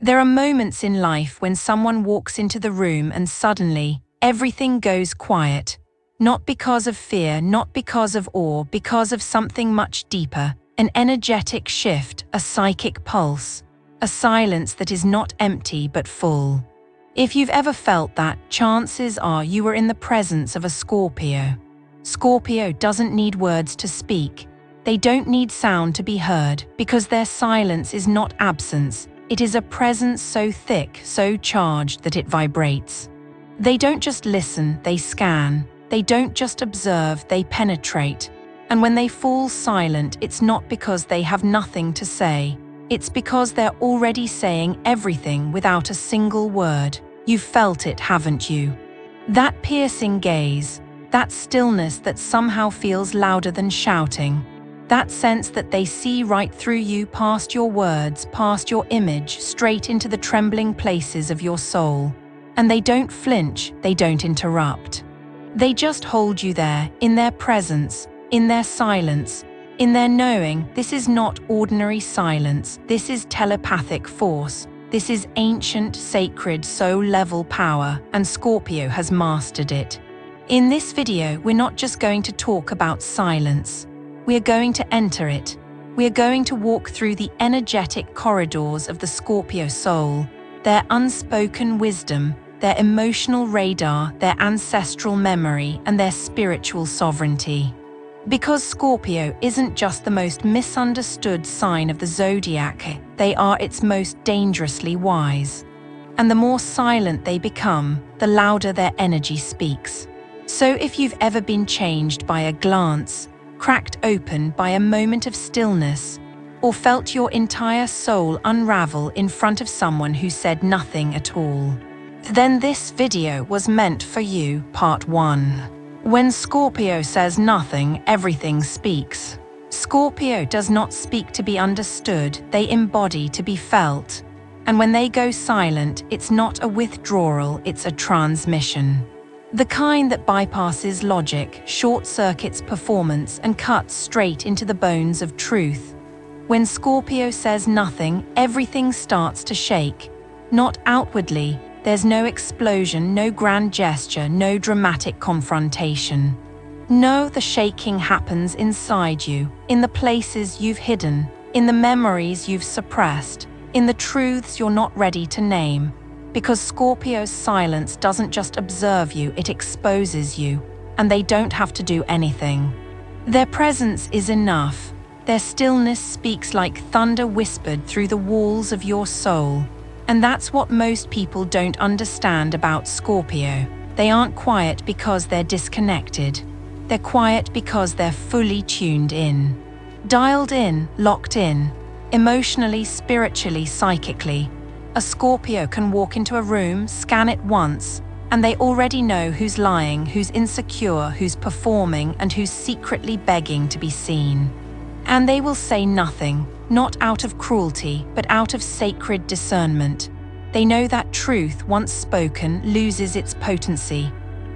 There are moments in life when someone walks into the room and suddenly, everything goes quiet. Not because of fear, not because of awe, because of something much deeper, an energetic shift, a psychic pulse, a silence that is not empty but full. If you've ever felt that, chances are you were in the presence of a Scorpio. Scorpio doesn't need words to speak. They don't need sound to be heard, because their silence is not absence. It is a presence so thick, so charged that it vibrates. They don't just listen, they scan. They don't just observe, they penetrate. And when they fall silent, it's not because they have nothing to say. It's because they're already saying everything without a single word. You've felt it, haven't you? That piercing gaze, that stillness that somehow feels louder than shouting. That sense that they see right through you, past your words, past your image, straight into the trembling places of your soul. And they don't flinch, they don't interrupt. They just hold you there, in their presence, in their silence, in their knowing. This is not ordinary silence, this is telepathic force. This is ancient, sacred, soul-level power, and Scorpio has mastered it. In this video, we're not just going to talk about silence. We are going to enter it. We are going to walk through the energetic corridors of the Scorpio soul, their unspoken wisdom, their emotional radar, their ancestral memory, and their spiritual sovereignty. Because Scorpio isn't just the most misunderstood sign of the Zodiac, they are its most dangerously wise. And the more silent they become, the louder their energy speaks. So if you've ever been changed by a glance, cracked open by a moment of stillness, or felt your entire soul unravel in front of someone who said nothing at all, then this video was meant for you. Part 1. When Scorpio says nothing, everything speaks. Scorpio does not speak to be understood, they embody to be felt. And when they go silent, it's not a withdrawal, it's a transmission. The kind that bypasses logic, short-circuits performance, and cuts straight into the bones of truth. When Scorpio says nothing, everything starts to shake. Not outwardly, there's no explosion, no grand gesture, no dramatic confrontation. No, the shaking happens inside you, in the places you've hidden, in the memories you've suppressed, in the truths you're not ready to name. Because Scorpio's silence doesn't just observe you, it exposes you, and they don't have to do anything. Their presence is enough. Their stillness speaks like thunder whispered through the walls of your soul. And that's what most people don't understand about Scorpio. They aren't quiet because they're disconnected. They're quiet because they're fully tuned in. Dialed in, locked in, emotionally, spiritually, psychically. A Scorpio can walk into a room, scan it once, and they already know who's lying, who's insecure, who's performing, and who's secretly begging to be seen. And they will say nothing, not out of cruelty, but out of sacred discernment. They know that truth, once spoken, loses its potency.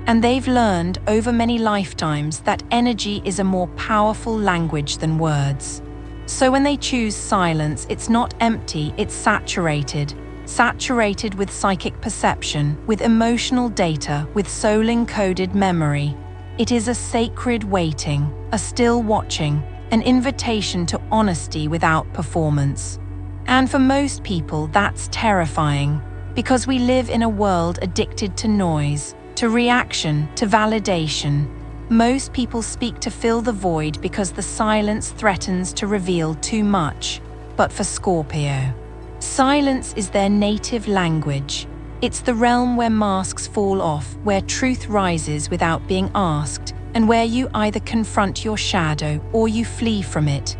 And they've learned over many lifetimes that energy is a more powerful language than words. So when they choose silence, it's not empty, it's saturated. Saturated with psychic perception, with emotional data, with soul-encoded memory. It is a sacred waiting, a still watching, an invitation to honesty without performance. And for most people, that's terrifying, because we live in a world addicted to noise, to reaction, to validation. Most people speak to fill the void because the silence threatens to reveal too much. But for Scorpio, silence is their native language. It's the realm where masks fall off, where truth rises without being asked, and where you either confront your shadow or you flee from it.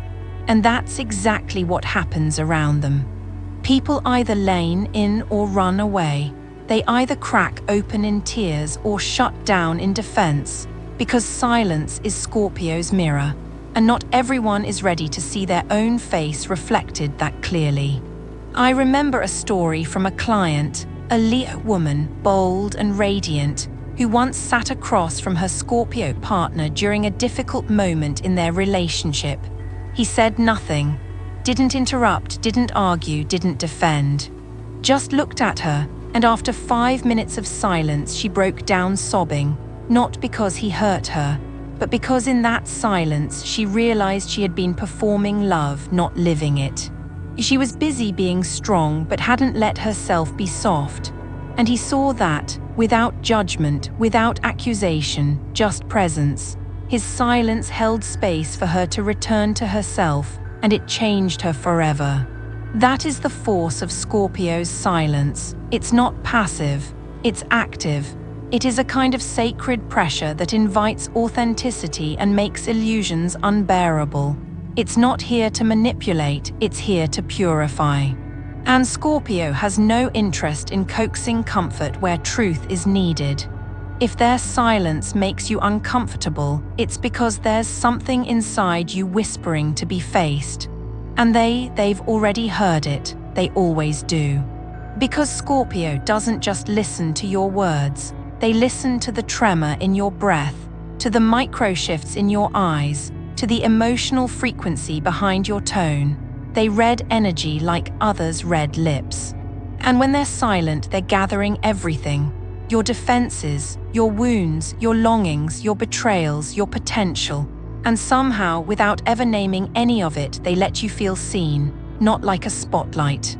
And that's exactly what happens around them. People either lean in or run away. They either crack open in tears or shut down in defense, because silence is Scorpio's mirror, and not everyone is ready to see their own face reflected that clearly. I remember a story from a client, a Leo woman, bold and radiant, who once sat across from her Scorpio partner during a difficult moment in their relationship. He said nothing, didn't interrupt, didn't argue, didn't defend. just looked at her, and after 5 minutes of silence she broke down sobbing, not because he hurt her, but because in that silence she realized she had been performing love, not living it. She was busy being strong but hadn't let herself be soft. And he saw that, without judgment, without accusation, just presence. His silence held space for her to return to herself, and it changed her forever. That is the force of Scorpio's silence. It's not passive, it's active. It is a kind of sacred pressure that invites authenticity and makes illusions unbearable. It's not here to manipulate, it's here to purify. And Scorpio has no interest in coaxing comfort where truth is needed. If their silence makes you uncomfortable, it's because there's something inside you whispering to be faced. And they've already heard it, they always do. Because Scorpio doesn't just listen to your words, they listen to the tremor in your breath, to the micro-shifts in your eyes, to the emotional frequency behind your tone. They read energy like others read lips. And when they're silent, they're gathering everything. Your defenses, your wounds, your longings, your betrayals, your potential. And somehow, without ever naming any of it, they let you feel seen, not like a spotlight.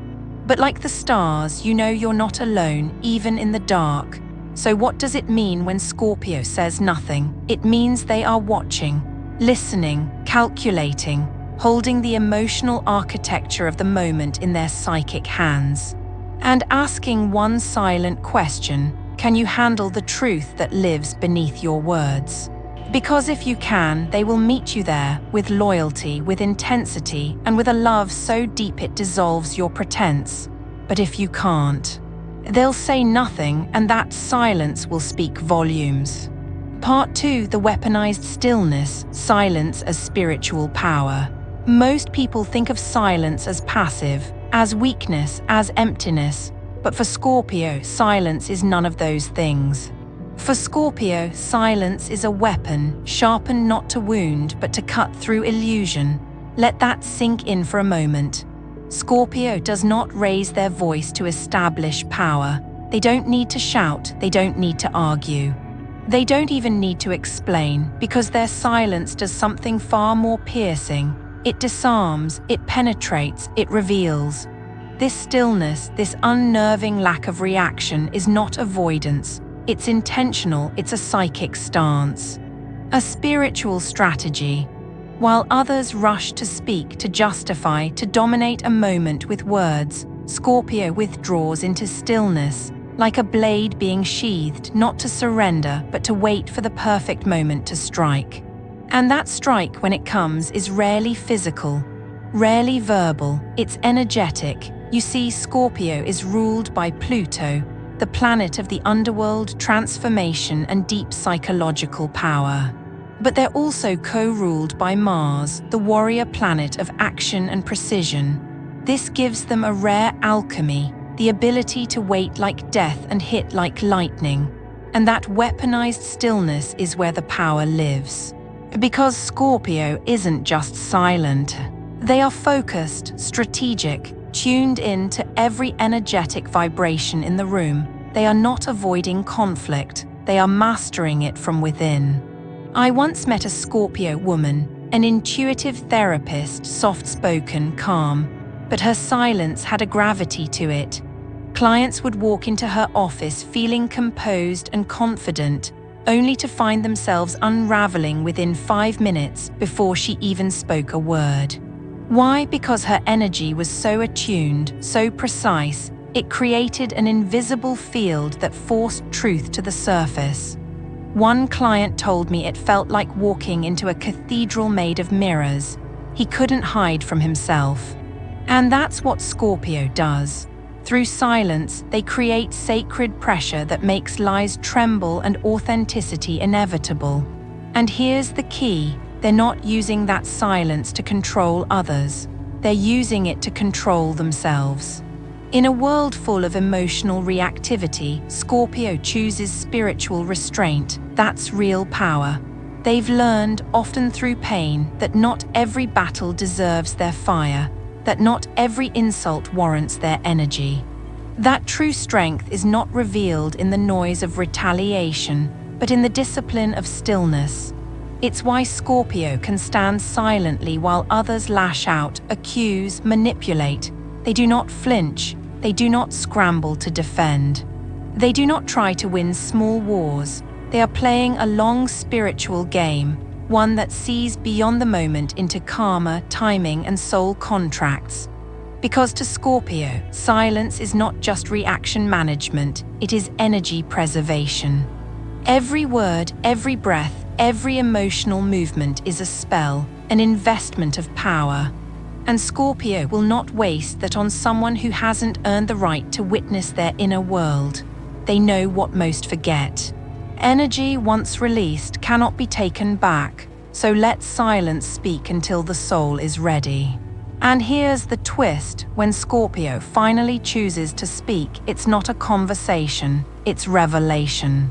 But like the stars, you know you're not alone, even in the dark. So what does it mean when Scorpio says nothing? It means they are watching, listening, calculating, holding the emotional architecture of the moment in their psychic hands. And asking one silent question: can you handle the truth that lives beneath your words? Because if you can, they will meet you there, with loyalty, with intensity, and with a love so deep it dissolves your pretense. But if you can't, they'll say nothing, and that silence will speak volumes. Part 2, the weaponized stillness, silence as spiritual power. Most people think of silence as passive, as weakness, as emptiness. But for Scorpio, silence is none of those things. For Scorpio, silence is a weapon, sharpened not to wound, but to cut through illusion. Let that sink in for a moment. Scorpio does not raise their voice to establish power. They don't need to shout, they don't need to argue. They don't even need to explain, because their silence does something far more piercing. It disarms, it penetrates, it reveals. This stillness, this unnerving lack of reaction is not avoidance. It's intentional, it's a psychic stance. A spiritual strategy. While others rush to speak, to justify, to dominate a moment with words, Scorpio withdraws into stillness, like a blade being sheathed, not to surrender, but to wait for the perfect moment to strike. And that strike, when it comes, is rarely physical, rarely verbal, it's energetic. You see, Scorpio is ruled by Pluto, the planet of the underworld, transformation, and deep psychological power. But they're also co-ruled by Mars, the warrior planet of action and precision. This gives them a rare alchemy, the ability to wait like death and hit like lightning. And that weaponized stillness is where the power lives. Because Scorpio isn't just silent. They are focused, strategic, tuned in to every energetic vibration in the room. They are not avoiding conflict, they are mastering it from within. I once met a Scorpio woman, an intuitive therapist, soft-spoken, calm, but her silence had a gravity to it. Clients would walk into her office feeling composed and confident, only to find themselves unraveling within 5 minutes before she even spoke a word. Why? Because her energy was so attuned, so precise, it created an invisible field that forced truth to the surface. One client told me it felt like walking into a cathedral made of mirrors. He couldn't hide from himself. And that's what Scorpio does. Through silence, they create sacred pressure that makes lies tremble and authenticity inevitable. And here's the key. They're not using that silence to control others. They're using it to control themselves. In a world full of emotional reactivity, Scorpio chooses spiritual restraint. That's real power. They've learned, often through pain, that not every battle deserves their fire, that not every insult warrants their energy. That true strength is not revealed in the noise of retaliation, but in the discipline of stillness. It's why Scorpio can stand silently while others lash out, accuse, manipulate. They do not flinch. They do not scramble to defend. They do not try to win small wars. They are playing a long spiritual game, one that sees beyond the moment into karma, timing, and soul contracts. Because to Scorpio, silence is not just reaction management, it is energy preservation. Every word, every breath, every emotional movement is a spell, an investment of power. And Scorpio will not waste that on someone who hasn't earned the right to witness their inner world. They know what most forget. Energy, once released, cannot be taken back, so let silence speak until the soul is ready. And here's the twist: when Scorpio finally chooses to speak, it's not a conversation, it's revelation.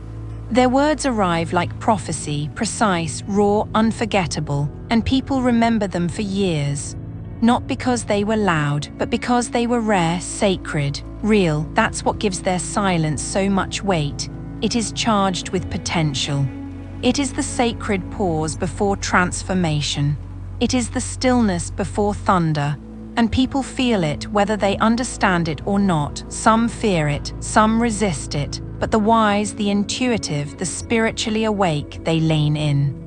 Their words arrive like prophecy, precise, raw, unforgettable, and people remember them for years. Not because they were loud, but because they were rare, sacred, real. That's what gives their silence so much weight. It is charged with potential. It is the sacred pause before transformation. It is the stillness before thunder. And people feel it whether they understand it or not. Some fear it, some resist it, but the wise, the intuitive, the spiritually awake, they lean in.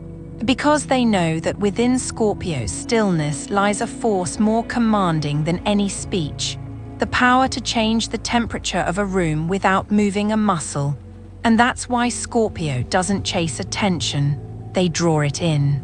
Because they know that within Scorpio's stillness lies a force more commanding than any speech, the power to change the temperature of a room without moving a muscle. And that's why Scorpio doesn't chase attention, they draw it in.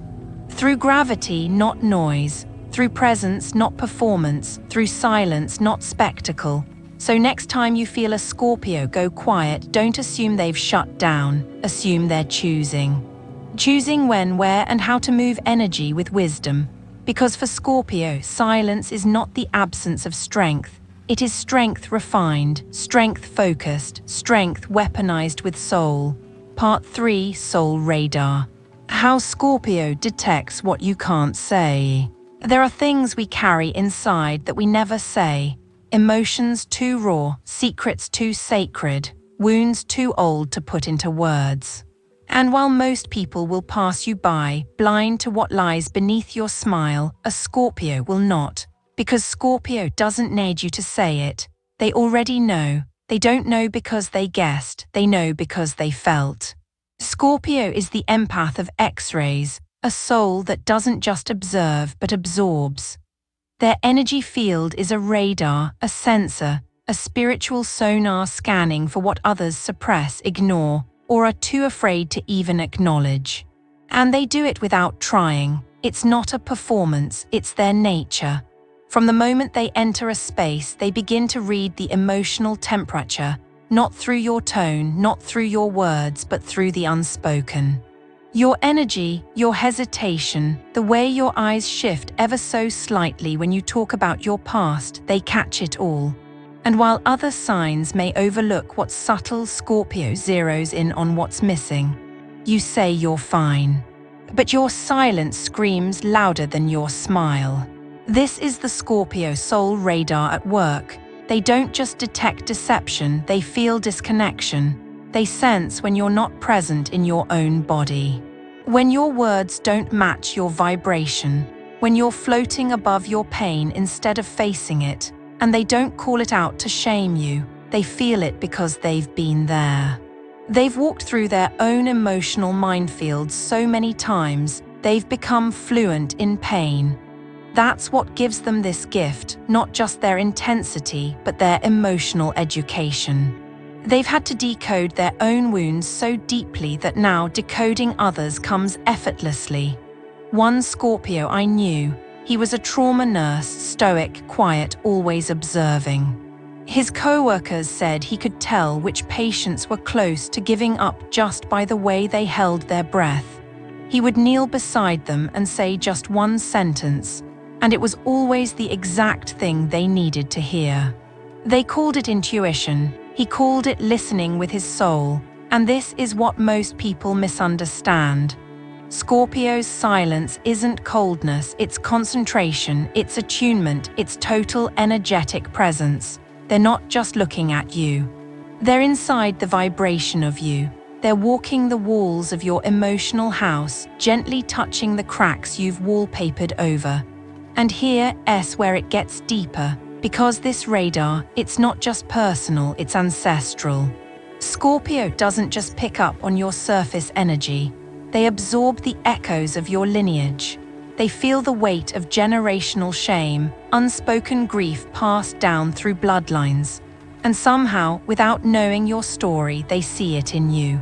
Through gravity, not noise. Through presence, not performance. Through silence, not spectacle. So next time you feel a Scorpio go quiet, don't assume they've shut down. Assume they're choosing. Choosing when, where, and how to move energy with wisdom. Because for Scorpio, silence is not the absence of strength. It is strength refined, strength focused, strength weaponized with soul. Part 3, Soul Radar. How Scorpio detects what you can't say. There are things we carry inside that we never say. Emotions too raw, secrets too sacred, wounds too old to put into words. And while most people will pass you by, blind to what lies beneath your smile, a Scorpio will not. Because Scorpio doesn't need you to say it. They already know. They don't know because they guessed. They know because they felt. Scorpio is the empath of X-rays, a soul that doesn't just observe but absorbs. Their energy field is a radar, a sensor, a spiritual sonar scanning for what others suppress, ignore, or are too afraid to even acknowledge. And they do it without trying. It's not a performance, it's their nature. From the moment they enter a space, they begin to read the emotional temperature, not through your tone, not through your words, but through the unspoken. Your energy, your hesitation, the way your eyes shift ever so slightly when you talk about your past, they catch it all. And while other signs may overlook what's subtle, Scorpio zeroes in on what's missing. You say you're fine, but your silence screams louder than your smile. This is the Scorpio soul radar at work. They don't just detect deception, they feel disconnection. They sense when you're not present in your own body. When your words don't match your vibration. When you're floating above your pain instead of facing it. And they don't call it out to shame you. They feel it because they've been there. They've walked through their own emotional minefields so many times, they've become fluent in pain. That's what gives them this gift, not just their intensity, but their emotional education. They've had to decode their own wounds so deeply that now decoding others comes effortlessly. One Scorpio I knew, he was a trauma nurse, stoic, quiet, always observing. His co-workers said he could tell which patients were close to giving up just by the way they held their breath. He would kneel beside them and say just one sentence, and it was always the exact thing they needed to hear. They called it intuition, he called it listening with his soul, and this is what most people misunderstand. Scorpio's silence isn't coldness, it's concentration, it's attunement, it's total energetic presence. They're not just looking at you. They're inside the vibration of you. They're walking the walls of your emotional house, gently touching the cracks you've wallpapered over. And here's where it gets deeper, because this radar, it's not just personal, it's ancestral. Scorpio doesn't just pick up on your surface energy. They absorb the echoes of your lineage. They feel the weight of generational shame, unspoken grief passed down through bloodlines. And somehow, without knowing your story, they see it in you.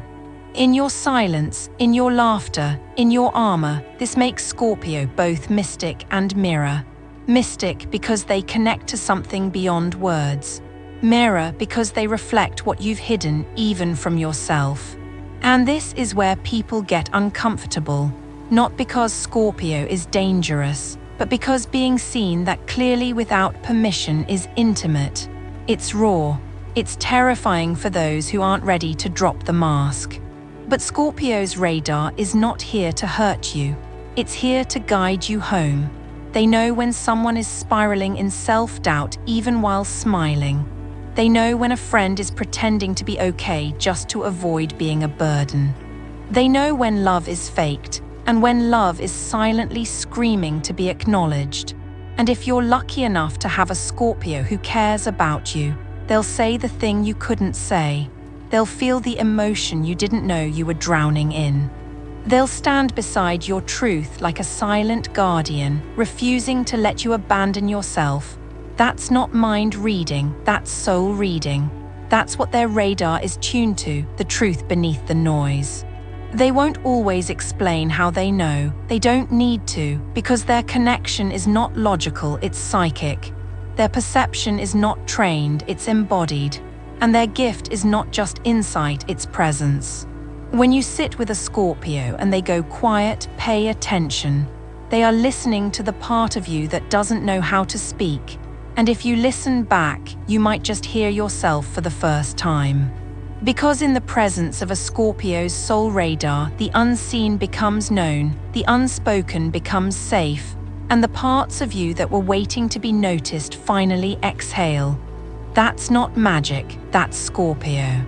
In your silence, in your laughter, in your armor, this makes Scorpio both mystic and mirror. Mystic because they connect to something beyond words. Mirror because they reflect what you've hidden even from yourself. And this is where people get uncomfortable. Not because Scorpio is dangerous, but because being seen that clearly without permission is intimate. It's raw. It's terrifying for those who aren't ready to drop the mask. But Scorpio's radar is not here to hurt you. It's here to guide you home. They know when someone is spiraling in self-doubt even while smiling. They know when a friend is pretending to be okay just to avoid being a burden. They know when love is faked, and when love is silently screaming to be acknowledged. And if you're lucky enough to have a Scorpio who cares about you, they'll say the thing you couldn't say. They'll feel the emotion you didn't know you were drowning in. They'll stand beside your truth like a silent guardian, refusing to let you abandon yourself. That's not mind reading, that's soul reading. That's what their radar is tuned to, the truth beneath the noise. They won't always explain how they know. They don't need to, because their connection is not logical, it's psychic. Their perception is not trained, it's embodied. And their gift is not just insight, it's presence. When you sit with a Scorpio and they go quiet, pay attention. They are listening to the part of you that doesn't know how to speak. And if you listen back, you might just hear yourself for the first time. Because in the presence of a Scorpio's soul radar, the unseen becomes known, the unspoken becomes safe, and the parts of you that were waiting to be noticed finally exhale. That's not magic, that's Scorpio.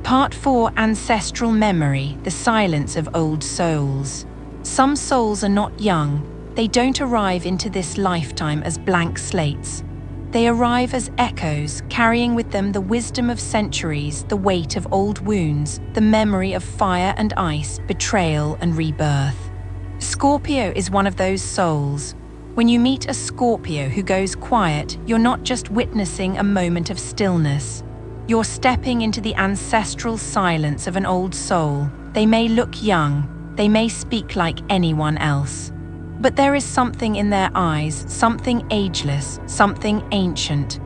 Part 4: Ancestral Memory, the silence of old souls. Some souls are not young. They don't arrive into this lifetime as blank slates. They arrive as echoes, carrying with them the wisdom of centuries, the weight of old wounds, the memory of fire and ice, betrayal and rebirth. Scorpio is one of those souls. When you meet a Scorpio who goes quiet, you're not just witnessing a moment of stillness. You're stepping into the ancestral silence of an old soul. They may look young, they may speak like anyone else. But there is something in their eyes, something ageless, something ancient.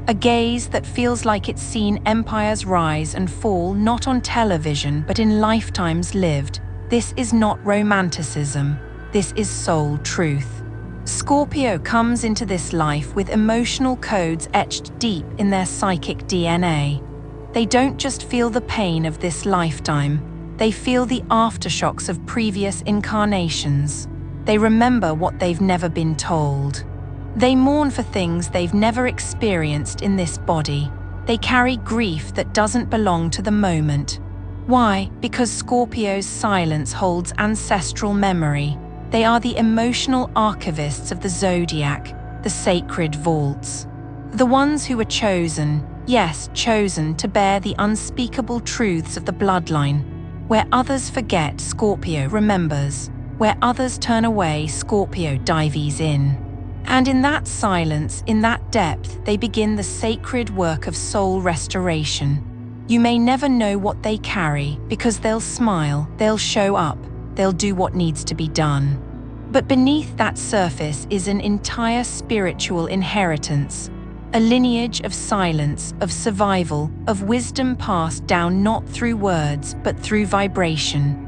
A gaze that feels like it's seen empires rise and fall not on television but in lifetimes lived. This is not romanticism. This is soul truth. Scorpio comes into this life with emotional codes etched deep in their psychic DNA. They don't just feel the pain of this lifetime. They feel the aftershocks of previous incarnations. They remember what they've never been told. They mourn for things they've never experienced in this body. They carry grief that doesn't belong to the moment. Why? Because Scorpio's silence holds ancestral memory. They are the emotional archivists of the Zodiac, the sacred vaults. The ones who were chosen, yes, chosen to bear the unspeakable truths of the bloodline. Where others forget, Scorpio remembers. Where others turn away, Scorpio dives in. And in that silence, in that depth, they begin the sacred work of soul restoration. You may never know what they carry, because they'll smile, they'll show up, they'll do what needs to be done. But beneath that surface is an entire spiritual inheritance, a lineage of silence, of survival, of wisdom passed down not through words, but through vibration.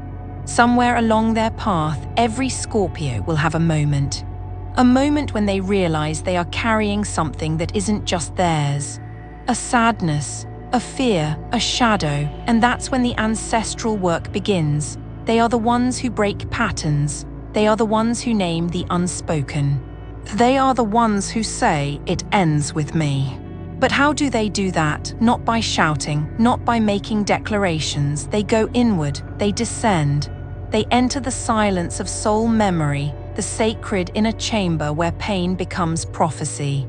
Somewhere along their path, every Scorpio will have a moment. A moment when they realize they are carrying something that isn't just theirs. A sadness, a fear, a shadow, and that's when the ancestral work begins. They are the ones who break patterns. They are the ones who name the unspoken. They are the ones who say, "It ends with me." But how do they do that? Not by shouting, not by making declarations. They go inward, they descend. They enter the silence of soul memory, the sacred inner chamber where pain becomes prophecy.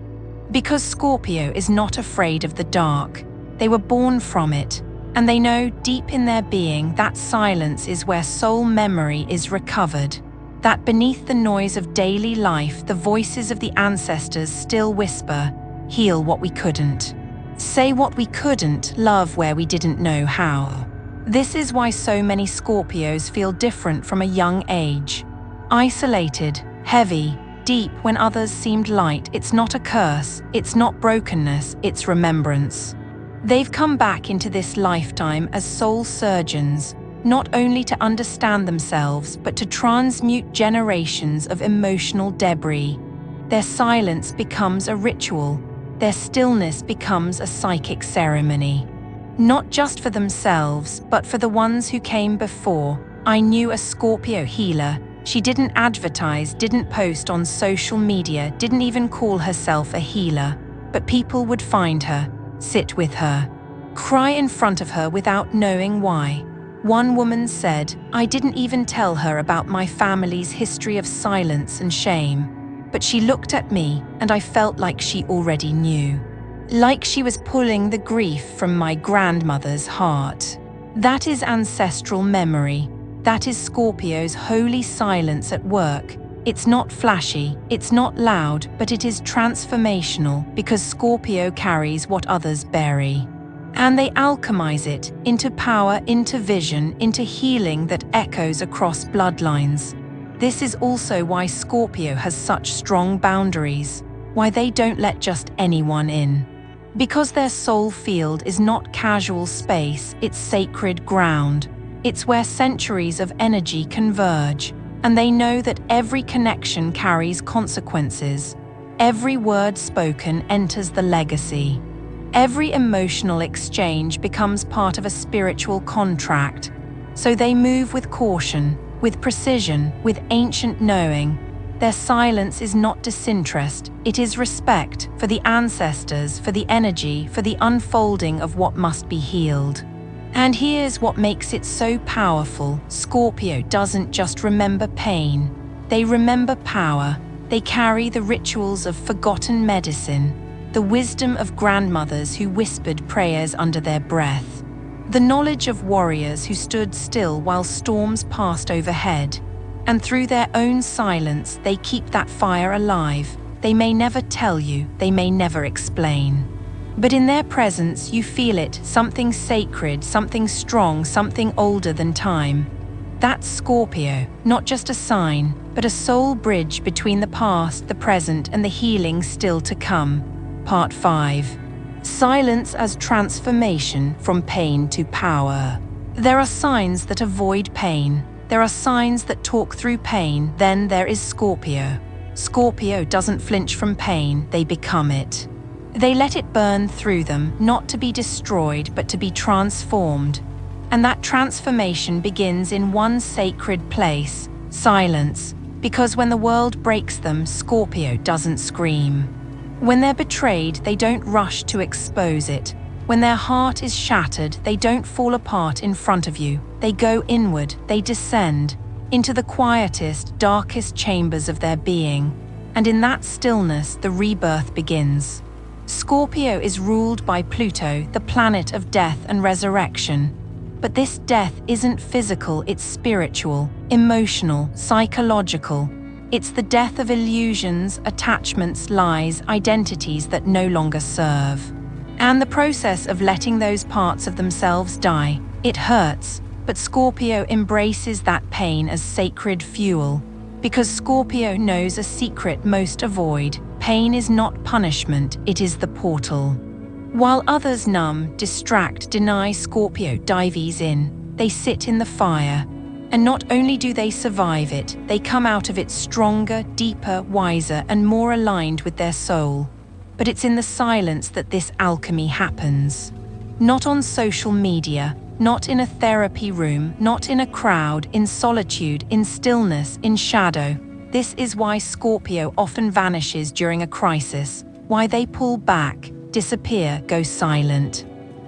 Because Scorpio is not afraid of the dark. They were born from it, and they know deep in their being that silence is where soul memory is recovered. That beneath the noise of daily life, the voices of the ancestors still whisper, heal what we couldn't. Say what we couldn't, love where we didn't know how. This is why so many Scorpios feel different from a young age. Isolated, heavy, deep when others seemed light. It's not a curse, it's not brokenness, it's remembrance. They've come back into this lifetime as soul surgeons, not only to understand themselves, but to transmute generations of emotional debris. Their silence becomes a ritual. Their stillness becomes a psychic ceremony. Not just for themselves, but for the ones who came before. I knew a Scorpio healer. She didn't advertise, didn't post on social media, didn't even call herself a healer. But people would find her, sit with her, cry in front of her without knowing why. One woman said, I didn't even tell her about my family's history of silence and shame. But she looked at me, and I felt like she already knew. Like she was pulling the grief from my grandmother's heart. That is ancestral memory. That is Scorpio's holy silence at work. It's not flashy, it's not loud, but it is transformational because Scorpio carries what others bury. And they alchemize it into power, into vision, into healing that echoes across bloodlines. This is also why Scorpio has such strong boundaries, why they don't let just anyone in. Because their soul field is not casual space, it's sacred ground. It's where centuries of energy converge, and they know that every connection carries consequences. Every word spoken enters the legacy. Every emotional exchange becomes part of a spiritual contract. So they move with caution, with precision, with ancient knowing. Their silence is not disinterest, it is respect for the ancestors, for the energy, for the unfolding of what must be healed. And here's what makes it so powerful. Scorpio doesn't just remember pain, they remember power. They carry the rituals of forgotten medicine, the wisdom of grandmothers who whispered prayers under their breath, the knowledge of warriors who stood still while storms passed overhead. And through their own silence, they keep that fire alive. They may never tell you, they may never explain. But in their presence, you feel it, something sacred, something strong, something older than time. That's Scorpio, not just a sign, but a soul bridge between the past, the present, and the healing still to come. Part 5. Silence as transformation from pain to power. There are signs that avoid pain. There are signs that talk through pain. Then there is Scorpio. Scorpio doesn't flinch from pain, they become it. They let it burn through them, not to be destroyed, but to be transformed. And that transformation begins in one sacred place, silence. Because when the world breaks them, Scorpio doesn't scream. When they're betrayed, they don't rush to expose it. When their heart is shattered, they don't fall apart in front of you. They go inward, they descend into the quietest, darkest chambers of their being. And in that stillness, the rebirth begins. Scorpio is ruled by Pluto, the planet of death and resurrection. But this death isn't physical, it's spiritual, emotional, psychological. It's the death of illusions, attachments, lies, identities that no longer serve. And the process of letting those parts of themselves die, it hurts, but Scorpio embraces that pain as sacred fuel. Because Scorpio knows a secret most avoid: pain is not punishment, it is the portal. While others numb, distract, deny, Scorpio dives in. They sit in the fire. And not only do they survive it, they come out of it stronger, deeper, wiser, and more aligned with their soul. But it's in the silence that this alchemy happens. Not on social media, not in a therapy room, not in a crowd, in solitude, in stillness, in shadow. This is why Scorpio often vanishes during a crisis, why they pull back. disappear, go silent.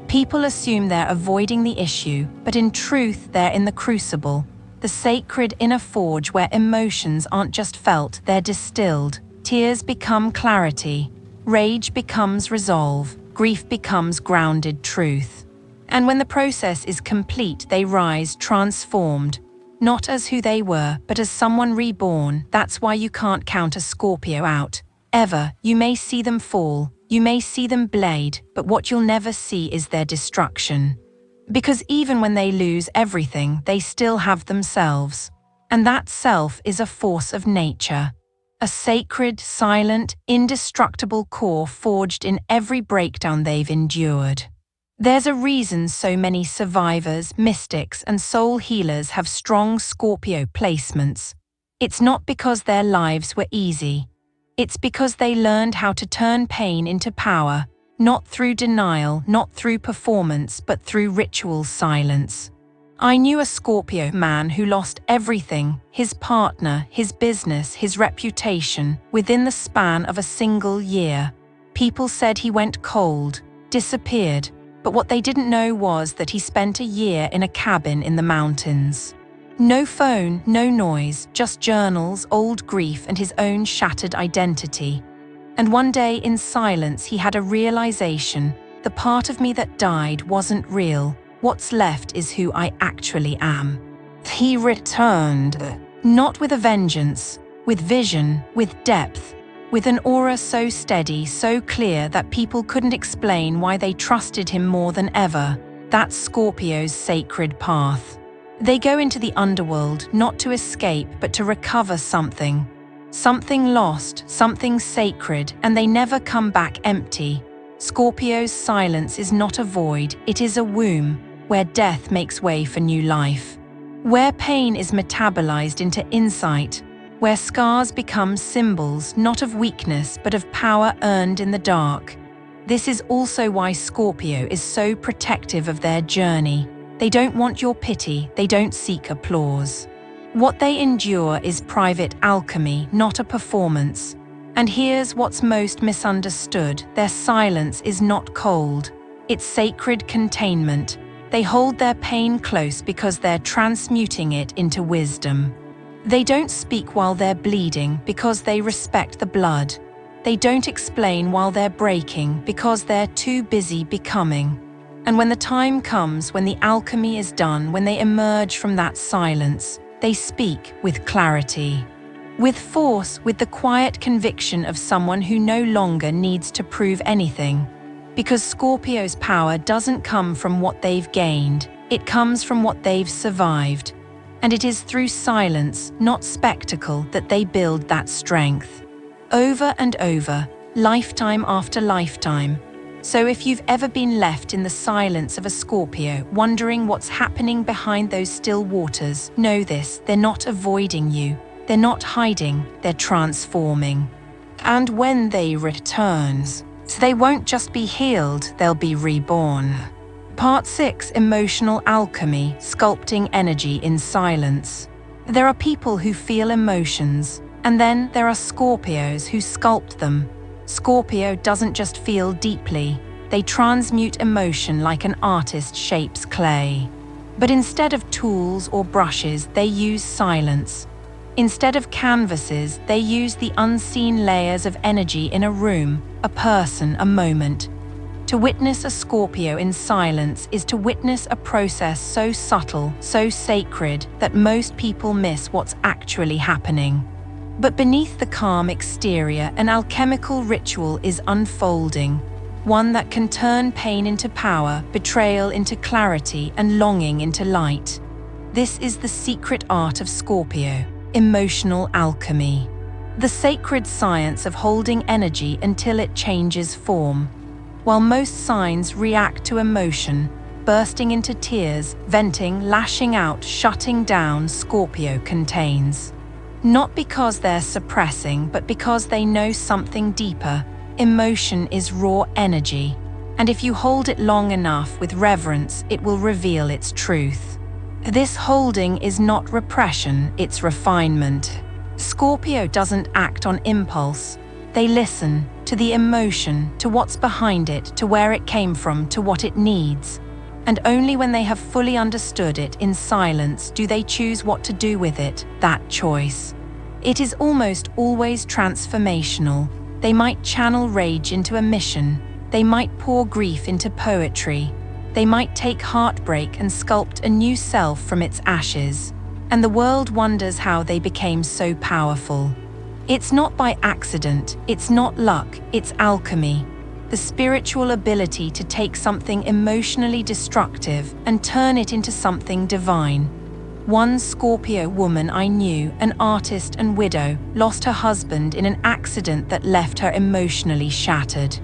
People assume they're avoiding the issue, but in truth, they're in the crucible, the sacred inner forge where emotions aren't just felt, they're distilled. Tears become clarity, rage becomes resolve, grief becomes grounded truth. And when the process is complete, they rise transformed, not as who they were, but as someone reborn. That's why you can't count a Scorpio out. Ever. You may see them fall, you may see them blade, but what you'll never see is their destruction. Because even when they lose everything, they still have themselves. And that self is a force of nature. A sacred, silent, indestructible core forged in every breakdown they've endured. There's a reason so many survivors, mystics, and soul healers have strong Scorpio placements. It's not because their lives were easy. It's because they learned how to turn pain into power, not through denial, not through performance, but through ritual silence. I knew a Scorpio man who lost everything, his partner, his business, his reputation, within the span of a single year. People said he went cold, disappeared, but what they didn't know was that he spent a year in a cabin in the mountains. No phone, no noise, just journals, old grief, and his own shattered identity. And one day in silence he had a realization: the part of me that died wasn't real. What's left is who I actually am. He returned, not with a vengeance, with vision, with depth, with an aura so steady, so clear that people couldn't explain why they trusted him more than ever. That's Scorpio's sacred path. They go into the underworld not to escape but to recover something. Something lost, something sacred, and they never come back empty. Scorpio's silence is not a void, it is a womb, where death makes way for new life. Where pain is metabolized into insight, where scars become symbols not of weakness but of power earned in the dark. This is also why Scorpio is so protective of their journey. They don't want your pity, they don't seek applause. What they endure is private alchemy, not a performance. And here's what's most misunderstood: their silence is not cold, it's sacred containment. They hold their pain close because they're transmuting it into wisdom. They don't speak while they're bleeding because they respect the blood. They don't explain while they're breaking because they're too busy becoming. And when the time comes, when the alchemy is done, when they emerge from that silence, they speak with clarity, with force, with the quiet conviction of someone who no longer needs to prove anything. Because Scorpio's power doesn't come from what they've gained, it comes from what they've survived. And it is through silence, not spectacle, that they build that strength. Over and over, lifetime after lifetime. So if you've ever been left in the silence of a Scorpio, wondering what's happening behind those still waters, know this: they're not avoiding you, they're not hiding, they're transforming. And when they return, they won't just be healed, they'll be reborn. Part 6: Emotional Alchemy, Sculpting Energy in Silence. There are people who feel emotions, and then there are Scorpios who sculpt them. Scorpio doesn't just feel deeply, they transmute emotion like an artist shapes clay. But instead of tools or brushes, they use silence. Instead of canvases, they use the unseen layers of energy in a room, a person, a moment. To witness a Scorpio in silence is to witness a process so subtle, so sacred, that most people miss what's actually happening. But beneath the calm exterior, an alchemical ritual is unfolding, one that can turn pain into power, betrayal into clarity, and longing into light. This is the secret art of Scorpio: emotional alchemy. The sacred science of holding energy until it changes form. While most signs react to emotion, bursting into tears, venting, lashing out, shutting down, Scorpio contains. Not because they're suppressing, but because they know something deeper. Emotion is raw energy, and if you hold it long enough with reverence, it will reveal its truth. This holding is not repression, it's refinement. Scorpio doesn't act on impulse. They listen to to the emotion, to what's behind it, to where it came from, to what it needs. And only when they have fully understood it in silence do they choose what to do with it, that choice. It is almost always transformational. They might channel rage into a mission. They might pour grief into poetry. They might take heartbreak and sculpt a new self from its ashes. And the world wonders how they became so powerful. It's not by accident, it's not luck, it's alchemy. The spiritual ability to take something emotionally destructive and turn it into something divine. One Scorpio woman I knew, an artist and widow, lost her husband in an accident that left her emotionally shattered.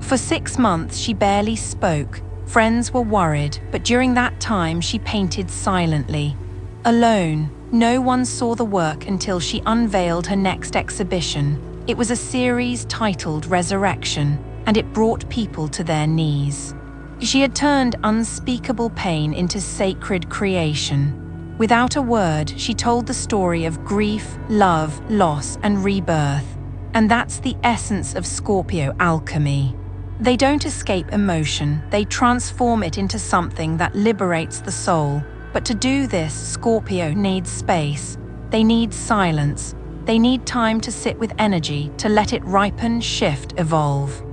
For 6 months she barely spoke. Friends were worried, but during that time she painted silently. Alone, no one saw the work until she unveiled her next exhibition. It was a series titled Resurrection, and it brought people to their knees. She had turned unspeakable pain into sacred creation. Without a word, she told the story of grief, love, loss, and rebirth. And that's the essence of Scorpio alchemy. They don't escape emotion, they transform it into something that liberates the soul. But to do this, Scorpio needs space. They need silence. They need time to sit with energy, to let it ripen, shift, evolve.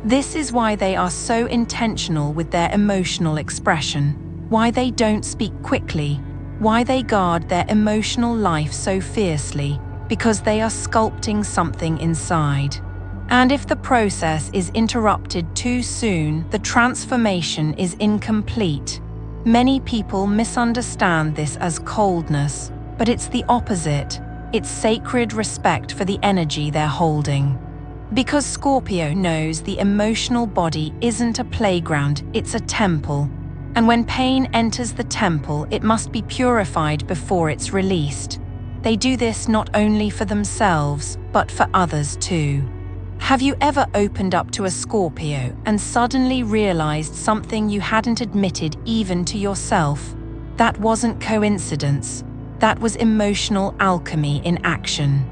This is why they are so intentional with their emotional expression, why they don't speak quickly, why they guard their emotional life so fiercely, because they are sculpting something inside. And if the process is interrupted too soon, the transformation is incomplete. Many people misunderstand this as coldness, but it's the opposite. It's sacred respect for the energy they're holding. Because Scorpio knows the emotional body isn't a playground, it's a temple. And when pain enters the temple, it must be purified before it's released. They do this not only for themselves, but for others too. Have you ever opened up to a Scorpio and suddenly realized something you hadn't admitted even to yourself? That wasn't coincidence. That was emotional alchemy in action.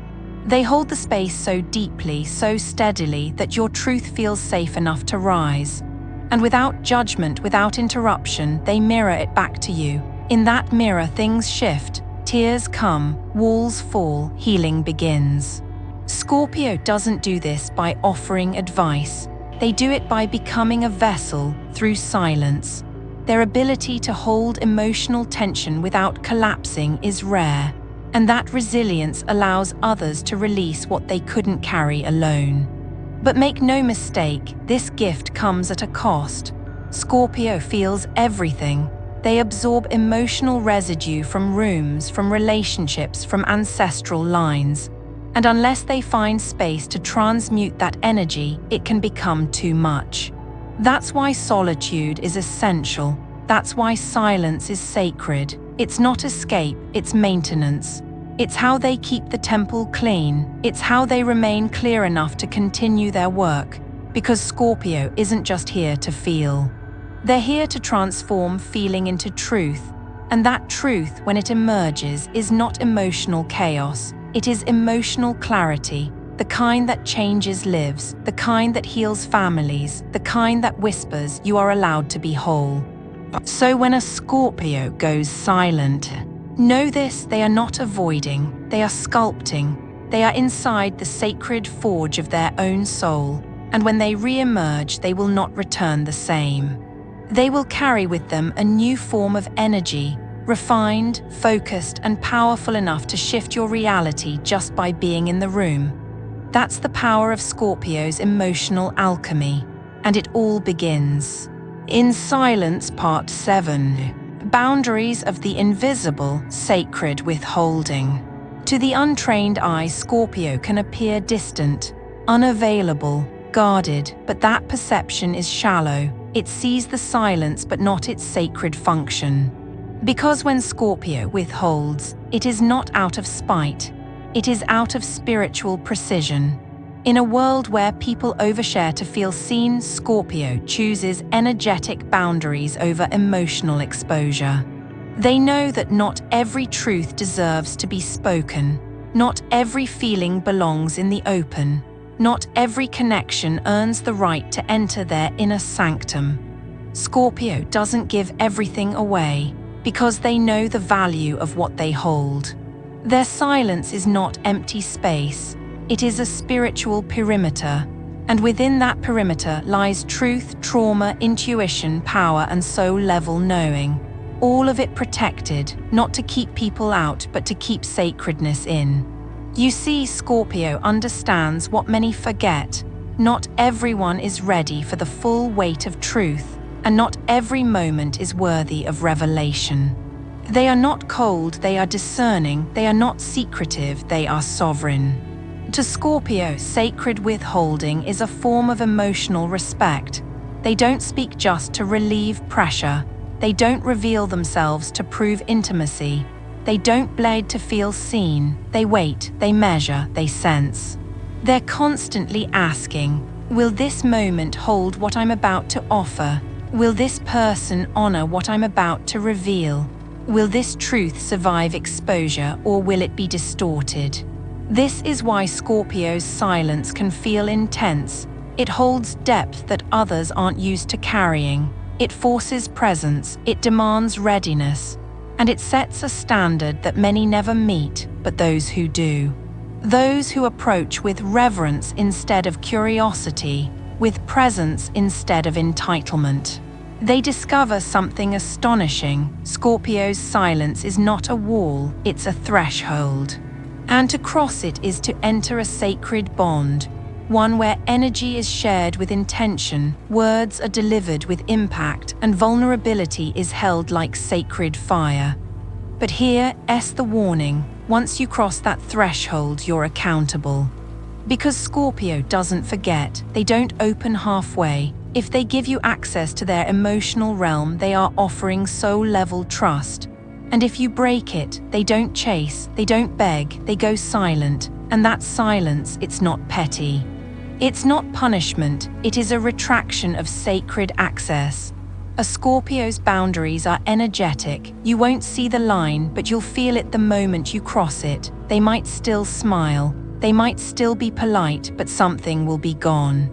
They hold the space so deeply, so steadily, that your truth feels safe enough to rise. And without judgment, without interruption, they mirror it back to you. In that mirror, things shift, tears come, walls fall, healing begins. Scorpio doesn't do this by offering advice. They do it by becoming a vessel through silence. Their ability to hold emotional tension without collapsing is rare, and that resilience allows others to release what they couldn't carry alone. But make no mistake, this gift comes at a cost. Scorpio feels everything. They absorb emotional residue from rooms, from relationships, from ancestral lines. And unless they find space to transmute that energy, it can become too much. That's why solitude is essential. That's why silence is sacred. It's not escape, it's maintenance. It's how they keep the temple clean. It's how they remain clear enough to continue their work. Because Scorpio isn't just here to feel. They're here to transform feeling into truth. And that truth, when it emerges, is not emotional chaos. It is emotional clarity, the kind that changes lives, the kind that heals families, the kind that whispers you are allowed to be whole. So when a Scorpio goes silent, know this: they are not avoiding, they are sculpting. They are inside the sacred forge of their own soul, and when they re-emerge, they will not return the same. They will carry with them a new form of energy, refined, focused, and powerful enough to shift your reality just by being in the room. That's the power of Scorpio's emotional alchemy, and it all begins. In Silence, Part 7. Boundaries of the invisible, sacred withholding. To the untrained eye, Scorpio can appear distant, unavailable, guarded, but that perception is shallow. It sees the silence but not its sacred function. Because when Scorpio withholds, it is not out of spite, it is out of spiritual precision. In a world where people overshare to feel seen, Scorpio chooses energetic boundaries over emotional exposure. They know that not every truth deserves to be spoken, not every feeling belongs in the open. Not every connection earns the right to enter their inner sanctum. Scorpio doesn't give everything away because they know the value of what they hold. Their silence is not empty space, it is a spiritual perimeter, and within that perimeter lies truth, trauma, intuition, power, and soul-level knowing. All of it protected, not to keep people out, but to keep sacredness in. You see, Scorpio understands what many forget. Not everyone is ready for the full weight of truth, and not every moment is worthy of revelation. They are not cold, they are discerning, they are not secretive, they are sovereign. To Scorpio, sacred withholding is a form of emotional respect. They don't speak just to relieve pressure. They don't reveal themselves to prove intimacy. They don't bleed to feel seen. They wait, they measure, they sense. They're constantly asking, will this moment hold what I'm about to offer? Will this person honor what I'm about to reveal? Will this truth survive exposure, or will it be distorted? This is why Scorpio's silence can feel intense. It holds depth that others aren't used to carrying. It forces presence, it demands readiness, and it sets a standard that many never meet, but those who do. Those who approach with reverence instead of curiosity, with presence instead of entitlement. They discover something astonishing. Scorpio's silence is not a wall, it's a threshold. And to cross it is to enter a sacred bond, one where energy is shared with intention, words are delivered with impact, and vulnerability is held like sacred fire. But here's the warning: once you cross that threshold, you're accountable. Because Scorpio doesn't forget, they don't open halfway. If they give you access to their emotional realm, they are offering soul-level trust. And if you break it, they don't chase, they don't beg, they go silent. And that silence, it's not petty. It's not punishment, it is a retraction of sacred access. A Scorpio's boundaries are energetic. You won't see the line, but you'll feel it the moment you cross it. They might still smile, they might still be polite, but something will be gone.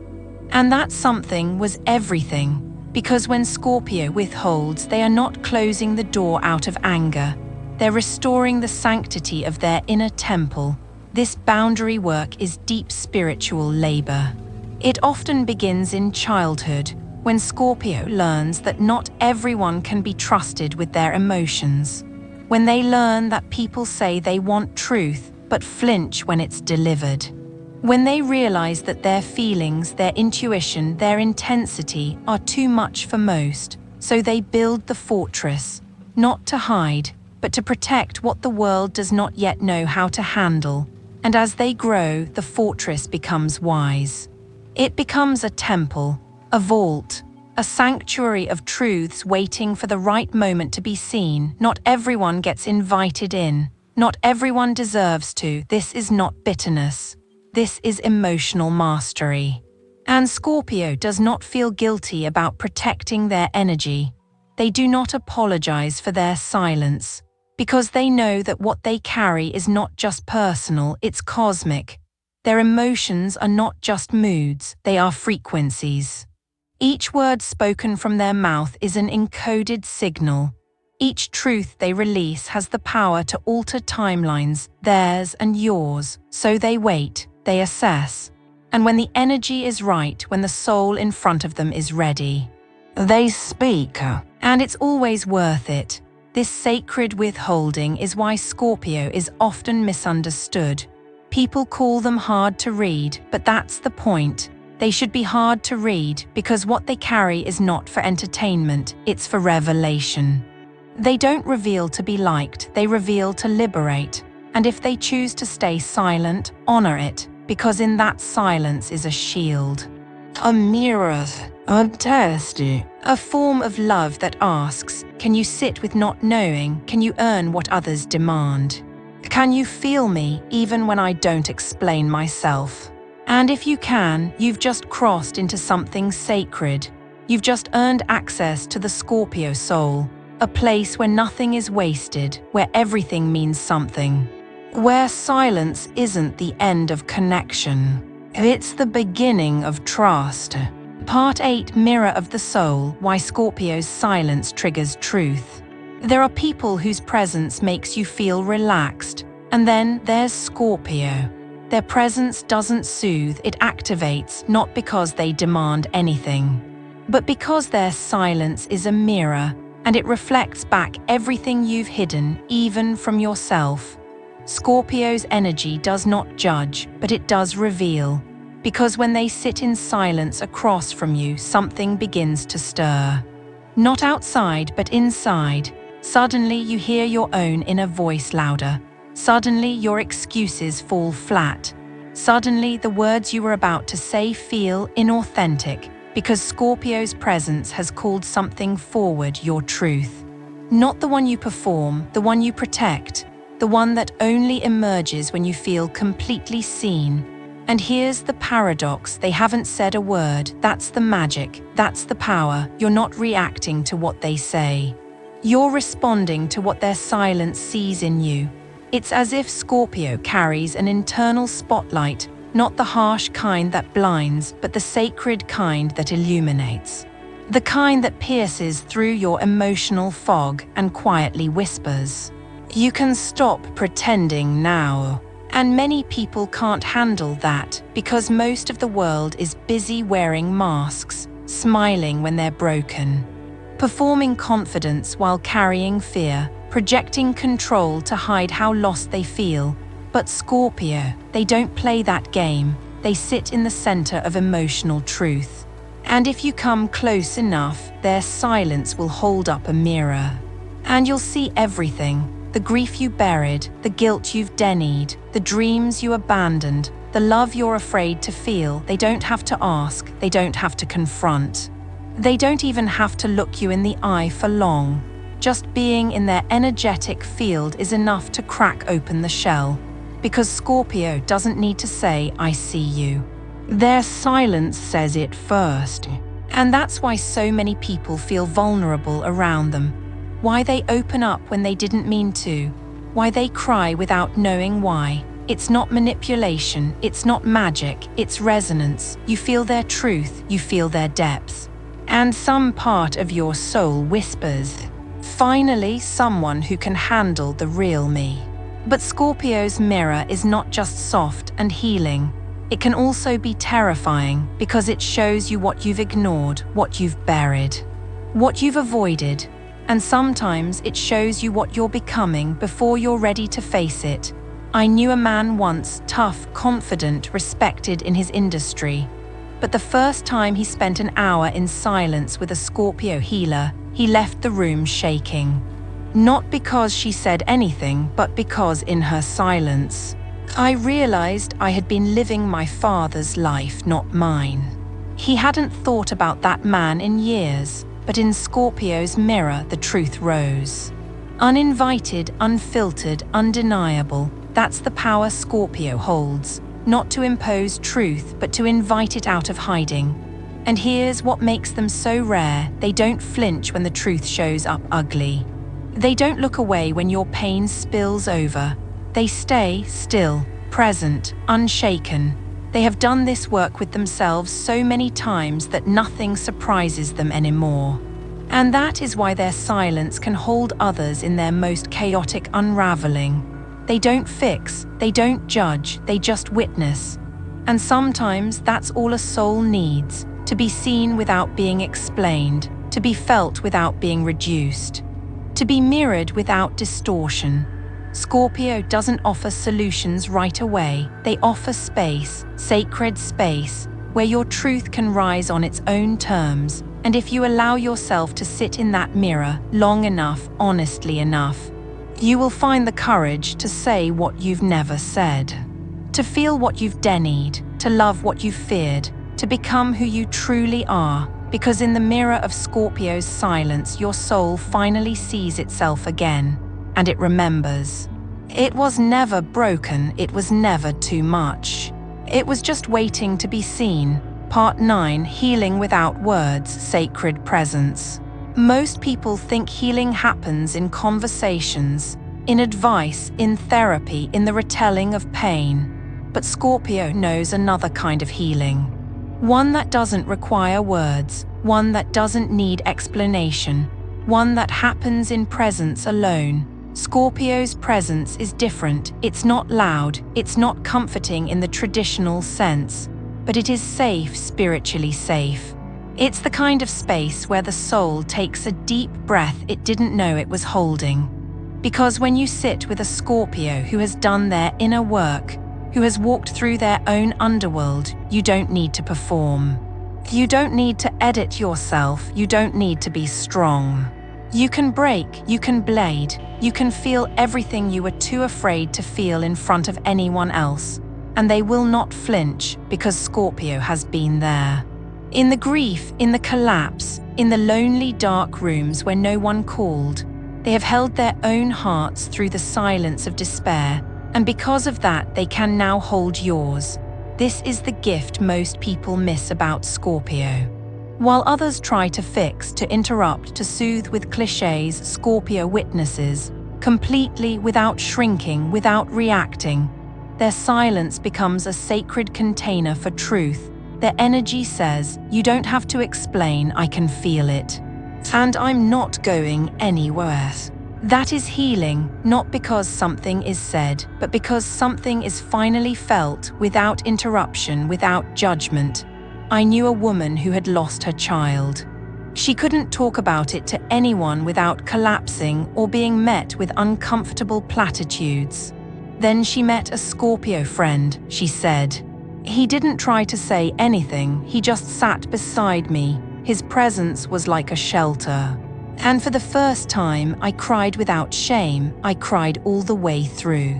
And that something was everything. Because when Scorpio withholds, they are not closing the door out of anger. They're restoring the sanctity of their inner temple. This boundary work is deep spiritual labor. It often begins in childhood, when Scorpio learns that not everyone can be trusted with their emotions. When they learn that people say they want truth, but flinch when it's delivered. When they realize that their feelings, their intuition, their intensity are too much for most, so they build the fortress, not to hide, but to protect what the world does not yet know how to handle. And as they grow, the fortress becomes wise. It becomes a temple, a vault, a sanctuary of truths waiting for the right moment to be seen. Not everyone gets invited in. Not everyone deserves to. This is not bitterness. This is emotional mastery. And Scorpio does not feel guilty about protecting their energy. They do not apologize for their silence, because they know that what they carry is not just personal, it's cosmic. Their emotions are not just moods, they are frequencies. Each word spoken from their mouth is an encoded signal. Each truth they release has the power to alter timelines, theirs and yours. So they wait, they assess. And when the energy is right, when the soul in front of them is ready, they speak. And it's always worth it. This sacred withholding is why Scorpio is often misunderstood. People call them hard to read, but that's the point. They should be hard to read because what they carry is not for entertainment, it's for revelation. They don't reveal to be liked, they reveal to liberate. And if they choose to stay silent, honor it, because in that silence is a shield. A mirror, a test, a form of love that asks, can you sit with not knowing? Can you earn what others demand? Can you feel me even when I don't explain myself? And if you can, you've just crossed into something sacred. You've just earned access to the Scorpio soul, a place where nothing is wasted, where everything means something. Where silence isn't the end of connection. It's the beginning of trust. Part 8, Mirror of the Soul, Why Scorpio's Silence Triggers Truth. There are people whose presence makes you feel relaxed, and then there's Scorpio. Their presence doesn't soothe, it activates, not because they demand anything, but because their silence is a mirror, and it reflects back everything you've hidden, even from yourself. Scorpio's energy does not judge, but it does reveal. Because when they sit in silence across from you, something begins to stir. Not outside, but inside. Suddenly you hear your own inner voice louder. Suddenly your excuses fall flat. Suddenly the words you were about to say feel inauthentic, because Scorpio's presence has called something forward, your truth. Not the one you perform, the one you protect, the one that only emerges when you feel completely seen. And here's the paradox, they haven't said a word, that's the magic, that's the power. You're not reacting to what they say. You're responding to what their silence sees in you. It's as if Scorpio carries an internal spotlight, not the harsh kind that blinds, but the sacred kind that illuminates. The kind that pierces through your emotional fog and quietly whispers, "You can stop pretending now." And many people can't handle that because most of the world is busy wearing masks, smiling when they're broken, performing confidence while carrying fear, projecting control to hide how lost they feel. But Scorpio, they don't play that game. They sit in the center of emotional truth. And if you come close enough, their silence will hold up a mirror. And you'll see everything. The grief you buried, the guilt you've denied, the dreams you abandoned, the love you're afraid to feel. They don't have to ask, they don't have to confront. They don't even have to look you in the eye for long. Just being in their energetic field is enough to crack open the shell. Because Scorpio doesn't need to say, "I see you." Their silence says it first. And that's why so many people feel vulnerable around them. Why they open up when they didn't mean to. Why they cry without knowing why. It's not manipulation, it's not magic, it's resonance. You feel their truth, you feel their depths. And some part of your soul whispers, "Finally, someone who can handle the real me." But Scorpio's mirror is not just soft and healing. It can also be terrifying because it shows you what you've ignored, what you've buried, what you've avoided. And sometimes it shows you what you're becoming before you're ready to face it. I knew a man once, tough, confident, respected in his industry. But the first time he spent an hour in silence with a Scorpio healer, he left the room shaking. Not because she said anything, but because in her silence, I realized I had been living my father's life, not mine. He hadn't thought about that man in years, but in Scorpio's mirror the truth rose. Uninvited, unfiltered, undeniable, that's the power Scorpio holds. Not to impose truth, but to invite it out of hiding. And here's what makes them so rare, they don't flinch when the truth shows up ugly. They don't look away when your pain spills over. They stay still, present, unshaken. They have done this work with themselves so many times that nothing surprises them anymore. And that is why their silence can hold others in their most chaotic unraveling. They don't fix, they don't judge, they just witness. And sometimes that's all a soul needs, to be seen without being explained, to be felt without being reduced, to be mirrored without distortion. Scorpio doesn't offer solutions right away. They offer space, sacred space, where your truth can rise on its own terms. And if you allow yourself to sit in that mirror long enough, honestly enough, you will find the courage to say what you've never said, to feel what you've denied, to love what you've feared, to become who you truly are. Because in the mirror of Scorpio's silence, your soul finally sees itself again. And it remembers. It was never broken, it was never too much. It was just waiting to be seen. Part 9, Healing Without Words, Sacred Presence. Most people think healing happens in conversations, in advice, in therapy, in the retelling of pain. But Scorpio knows another kind of healing. One that doesn't require words, one that doesn't need explanation, one that happens in presence alone. Scorpio's presence is different. It's not loud, it's not comforting in the traditional sense, but it is safe, spiritually safe. It's the kind of space where the soul takes a deep breath it didn't know it was holding. Because when you sit with a Scorpio who has done their inner work, who has walked through their own underworld, you don't need to perform. You don't need to edit yourself, you don't need to be strong. You can break, you can blade, you can feel everything you were too afraid to feel in front of anyone else, and they will not flinch because Scorpio has been there. In the grief, in the collapse, in the lonely dark rooms where no one called, they have held their own hearts through the silence of despair, and because of that they can now hold yours. This is the gift most people miss about Scorpio. While others try to fix, to interrupt, to soothe with clichés, Scorpio witnesses, completely without shrinking, without reacting. Their silence becomes a sacred container for truth. Their energy says, you don't have to explain, I can feel it. And I'm not going anywhere. That is healing, not because something is said, but because something is finally felt without interruption, without judgment. I knew a woman who had lost her child. She couldn't talk about it to anyone without collapsing or being met with uncomfortable platitudes. Then she met a Scorpio friend, she said. He didn't try to say anything, he just sat beside me. His presence was like a shelter. And for the first time, I cried without shame. I cried all the way through.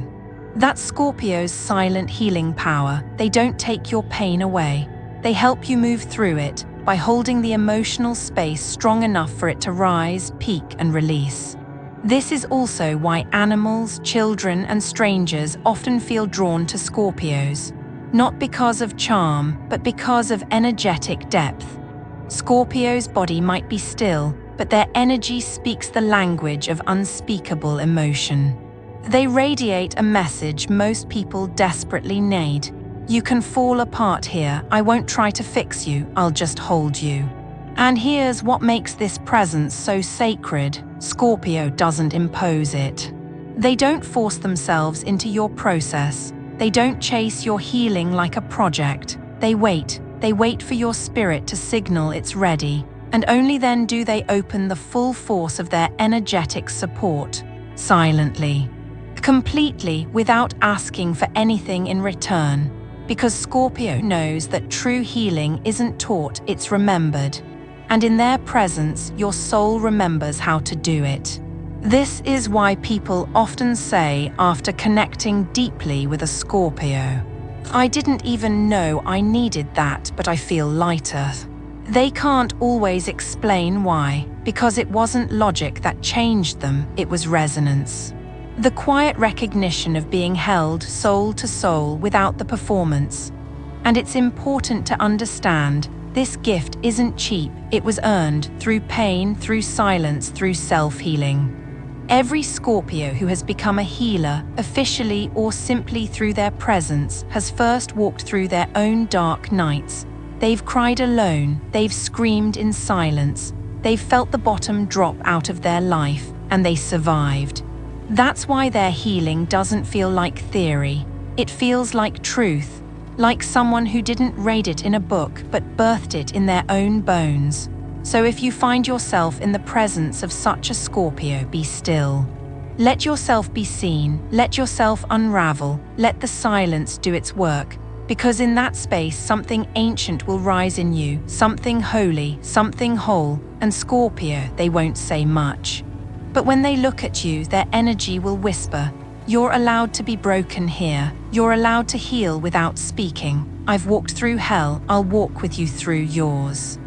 That's Scorpio's silent healing power. They don't take your pain away. They help you move through it by holding the emotional space strong enough for it to rise, peak, and release. This is also why animals, children, and strangers often feel drawn to Scorpios. Not because of charm, but because of energetic depth. Scorpio's body might be still, but their energy speaks the language of unspeakable emotion. They radiate a message most people desperately need. You can fall apart here, I won't try to fix you, I'll just hold you. And here's what makes this presence so sacred: Scorpio doesn't impose it. They don't force themselves into your process. They don't chase your healing like a project. They wait for your spirit to signal it's ready. And only then do they open the full force of their energetic support, silently, completely, without asking for anything in return. Because Scorpio knows that true healing isn't taught, it's remembered. And in their presence, your soul remembers how to do it. This is why people often say, after connecting deeply with a Scorpio, I didn't even know I needed that, but I feel lighter. They can't always explain why, because it wasn't logic that changed them, it was resonance. The quiet recognition of being held soul to soul without the performance. And it's important to understand, this gift isn't cheap, it was earned through pain, through silence, through self-healing. Every Scorpio who has become a healer, officially or simply through their presence, has first walked through their own dark nights. They've cried alone, they've screamed in silence, they've felt the bottom drop out of their life, and they survived. That's why their healing doesn't feel like theory. It feels like truth, like someone who didn't read it in a book but birthed it in their own bones. So if you find yourself in the presence of such a Scorpio, be still. Let yourself be seen, let yourself unravel, let the silence do its work. Because in that space, something ancient will rise in you, something holy, something whole, and Scorpio, they won't say much. But when they look at you, their energy will whisper, you're allowed to be broken here, you're allowed to heal without speaking. I've walked through hell, I'll walk with you through yours.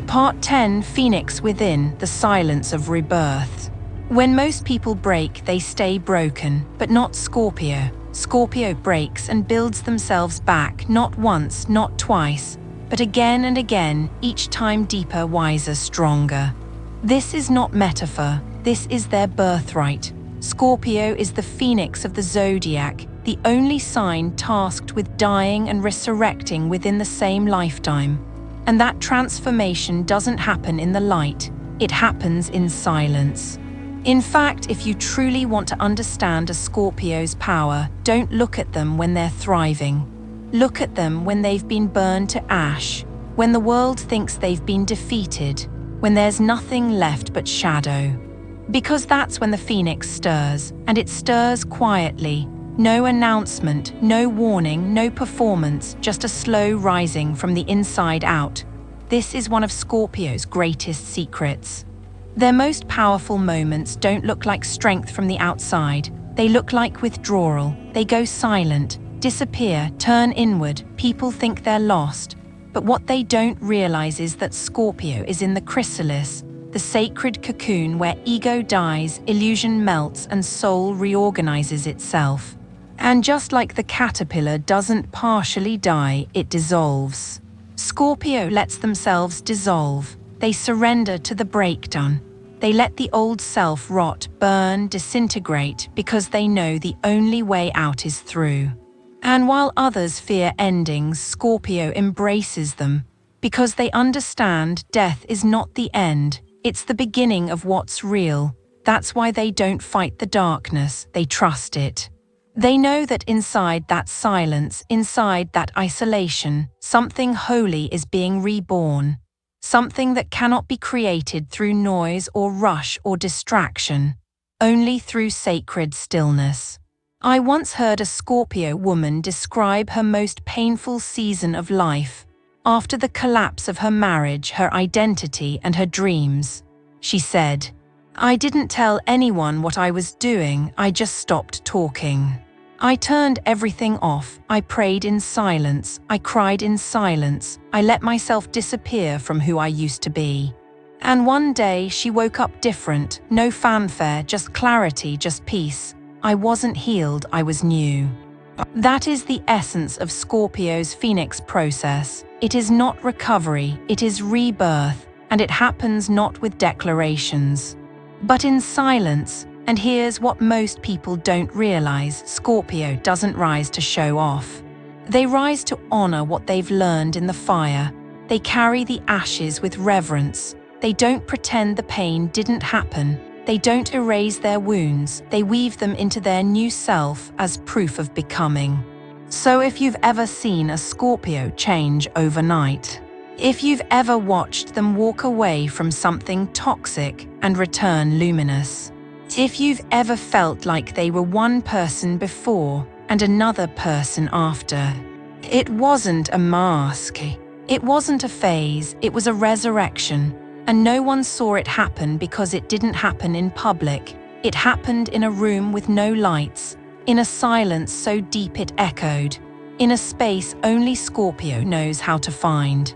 Part 10, Phoenix Within, the Silence of Rebirth. When most people break, they stay broken, but not Scorpio. Scorpio breaks and builds themselves back, not once, not twice, but again and again, each time deeper, wiser, stronger. This is not metaphor, this is their birthright. Scorpio is the phoenix of the Zodiac. the only sign tasked with dying and resurrecting within the same lifetime. And that transformation doesn't happen in the light, it happens in silence. In fact, if you truly want to understand a Scorpio's power, don't look at them when they're thriving. Look at them when they've been burned to ash, when the world thinks they've been defeated, when there's nothing left but shadow. Because that's when the phoenix stirs, and it stirs quietly. No announcement, no warning, no performance, just a slow rising from the inside out. This is one of Scorpio's greatest secrets. Their most powerful moments don't look like strength from the outside. They look like withdrawal. They go silent, disappear, turn inward. People think they're lost. But what they don't realize is that Scorpio is in the chrysalis, the sacred cocoon where ego dies, illusion melts, and soul reorganizes itself. And just like the caterpillar doesn't partially die, it dissolves. Scorpio lets themselves dissolve. They surrender to the breakdown. They let the old self rot, burn, disintegrate because they know the only way out is through. And while others fear endings, Scorpio embraces them because they understand death is not the end, it's the beginning of what's real. That's why they don't fight the darkness, they trust it. They know that inside that silence, inside that isolation, something holy is being reborn. Something that cannot be created through noise or rush or distraction, only through sacred stillness. I once heard a Scorpio woman describe her most painful season of life, after the collapse of her marriage, her identity, and her dreams. She said, "I didn't tell anyone what I was doing, I just stopped talking. I turned everything off, I prayed in silence, I cried in silence, I let myself disappear from who I used to be. And one day she woke up different, no fanfare, just clarity, just peace. I wasn't healed, I was new." That is the essence of Scorpio's Phoenix process. It is not recovery, it is rebirth, and it happens not with declarations, but in silence. And here's what most people don't realize: Scorpio doesn't rise to show off. They rise to honor what they've learned in the fire. They carry the ashes with reverence. They don't pretend the pain didn't happen. They don't erase their wounds. They weave them into their new self as proof of becoming. So if you've ever seen a Scorpio change overnight, if you've ever watched them walk away from something toxic and return luminous, if you've ever felt like they were one person before and another person after, it wasn't a mask. It wasn't a phase, it was a resurrection. And no one saw it happen because it didn't happen in public. It happened in a room with no lights, in a silence so deep it echoed, in a space only Scorpio knows how to find.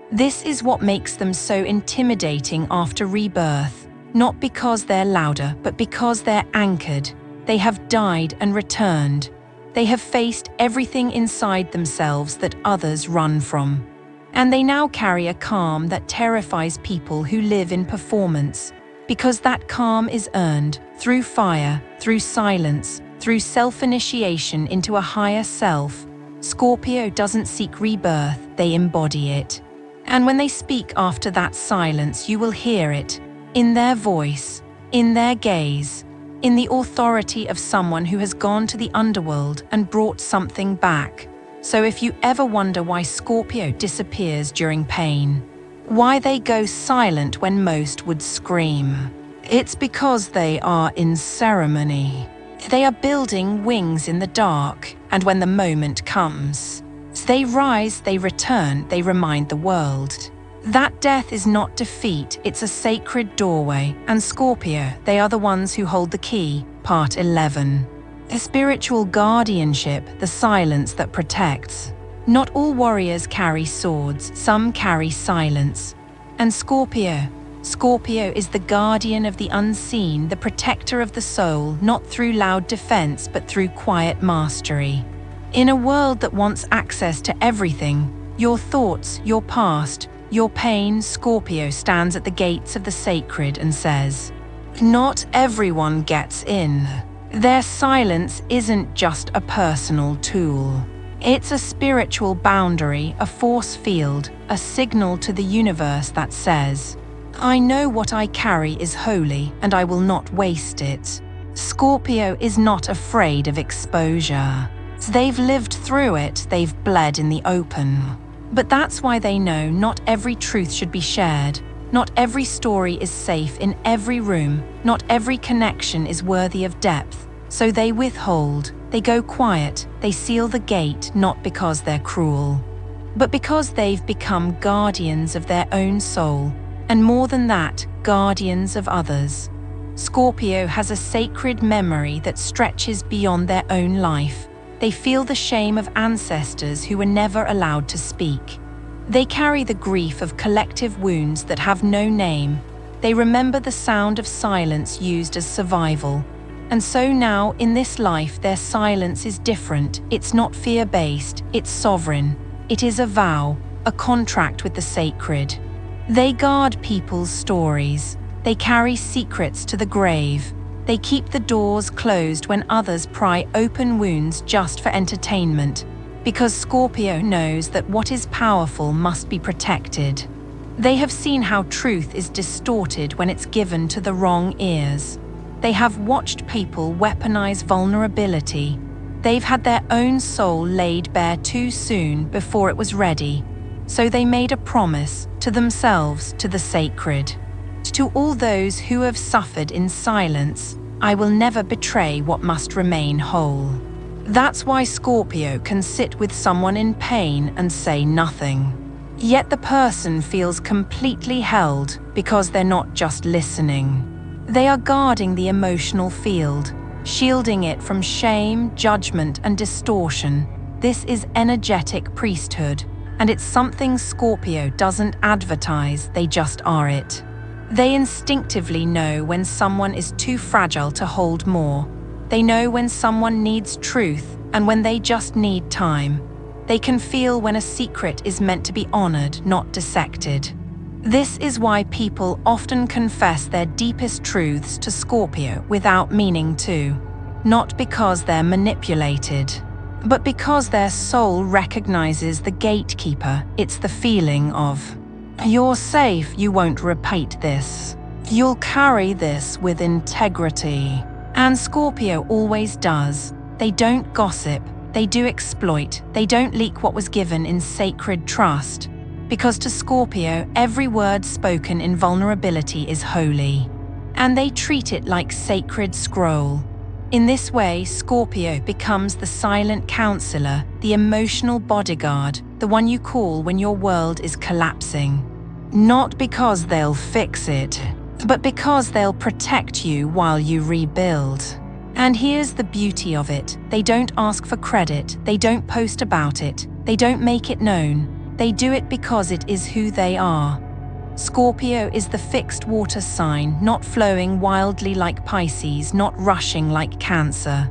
This is what makes them so intimidating after rebirth. Not because they're louder, but because they're anchored. They have died and returned. They have faced everything inside themselves that others run from. And they now carry a calm that terrifies people who live in performance, because that calm is earned through fire, through silence, through self-initiation into a higher self. Scorpio doesn't seek rebirth, they embody it. And when they speak after that silence, you will hear it. In their voice, in their gaze, in the authority of someone who has gone to the underworld and brought something back. So if you ever wonder why Scorpio disappears during pain, why they go silent when most would scream, it's because they are in ceremony. They are building wings in the dark, and when the moment comes, they rise, they return, they remind the world. That death is not defeat, it's a sacred doorway, and Scorpio, they are the ones who hold the key. Part 11. A spiritual guardianship, the silence that protects. Not all warriors carry swords, some carry silence. And Scorpio is the guardian of the unseen, the protector of the soul, not through loud defense, but through quiet mastery. In a world that wants access to everything, your thoughts, your past, your pain, Scorpio stands at the gates of the sacred and says, "Not everyone gets in." Their silence isn't just a personal tool. It's a spiritual boundary, a force field, a signal to the universe that says, I know what I carry is holy and I will not waste it. Scorpio is not afraid of exposure. They've lived through it, they've bled in the open. But that's why they know not every truth should be shared. Not every story is safe in every room. Not every connection is worthy of depth. So they withhold, they go quiet, they seal the gate not because they're cruel, but because they've become guardians of their own soul, and more than that, guardians of others. Scorpio has a sacred memory that stretches beyond their own life. They feel the shame of ancestors who were never allowed to speak. They carry the grief of collective wounds that have no name. They remember the sound of silence used as survival. And so now, in this life, their silence is different. It's not fear-based, it's sovereign. It is a vow, a contract with the sacred. They guard people's stories. They carry secrets to the grave. They keep the doors closed when others pry open wounds just for entertainment, because Scorpio knows that what is powerful must be protected. They have seen how truth is distorted when it's given to the wrong ears. They have watched people weaponize vulnerability. They've had their own soul laid bare too soon before it was ready. So they made a promise to themselves, to the sacred. To all those who have suffered in silence, I will never betray what must remain whole. That's why Scorpio can sit with someone in pain and say nothing. Yet the person feels completely held because they're not just listening. They are guarding the emotional field, shielding it from shame, judgment, and distortion. This is energetic priesthood, and it's something Scorpio doesn't advertise, they just are it. They instinctively know when someone is too fragile to hold more. They know when someone needs truth and when they just need time. They can feel when a secret is meant to be honored, not dissected. This is why people often confess their deepest truths to Scorpio without meaning to. Not because they're manipulated, but because their soul recognizes the gatekeeper. It's the feeling of, you're safe, you won't repeat this. You'll carry this with integrity. And Scorpio always does. They don't gossip, they do exploit, they don't leak what was given in sacred trust. Because to Scorpio, every word spoken in vulnerability is holy. And they treat it like sacred scroll. In this way, Scorpio becomes the silent counselor, the emotional bodyguard, the one you call when your world is collapsing. Not because they'll fix it, but because they'll protect you while you rebuild. And here's the beauty of it. They don't ask for credit, they don't post about it, they don't make it known. They do it because it is who they are. Scorpio is the fixed water sign, not flowing wildly like Pisces, not rushing like Cancer.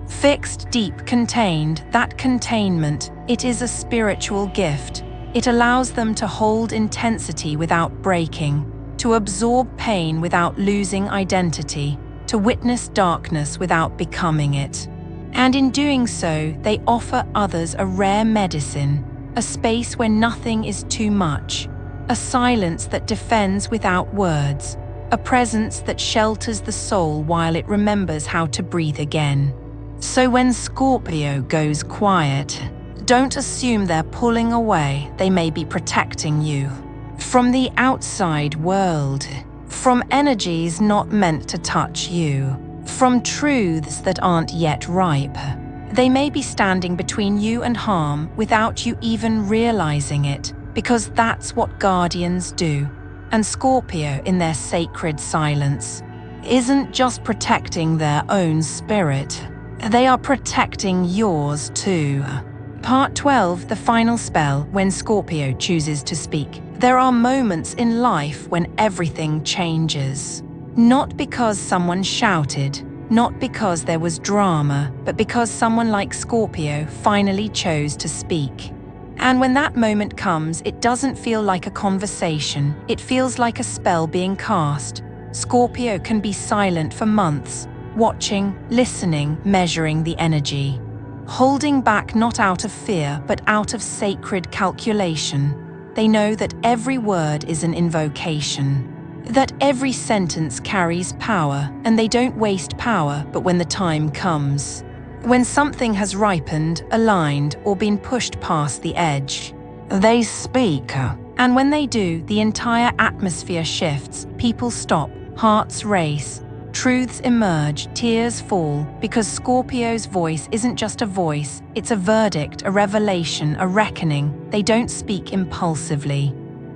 Fixed, deep, contained, that containment, it is a spiritual gift. It allows them to hold intensity without breaking, to absorb pain without losing identity, to witness darkness without becoming it. And in doing so, they offer others a rare medicine, a space where nothing is too much, a silence that defends without words, a presence that shelters the soul while it remembers how to breathe again. So when Scorpio goes quiet, don't assume they're pulling away. They may be protecting you from the outside world, from energies not meant to touch you, from truths that aren't yet ripe. They may be standing between you and harm without you even realizing it, because that's what guardians do. And Scorpio, in their sacred silence, isn't just protecting their own spirit. They are protecting yours too. Part 12, the final spell, when Scorpio chooses to speak. There are moments in life when everything changes. Not because someone shouted, not because there was drama, but because someone like Scorpio finally chose to speak. And when that moment comes, it doesn't feel like a conversation. It feels like a spell being cast. Scorpio can be silent for months, watching, listening, measuring the energy. Holding back not out of fear, but out of sacred calculation. They know that every word is an invocation, that every sentence carries power, and they don't waste power but when the time comes. When something has ripened, aligned, or been pushed past the edge, they speak. And when they do, the entire atmosphere shifts, people stop, hearts race, truths emerge, tears fall, because Scorpio's voice isn't just a voice, it's a verdict, a revelation, a reckoning. They don't speak impulsively.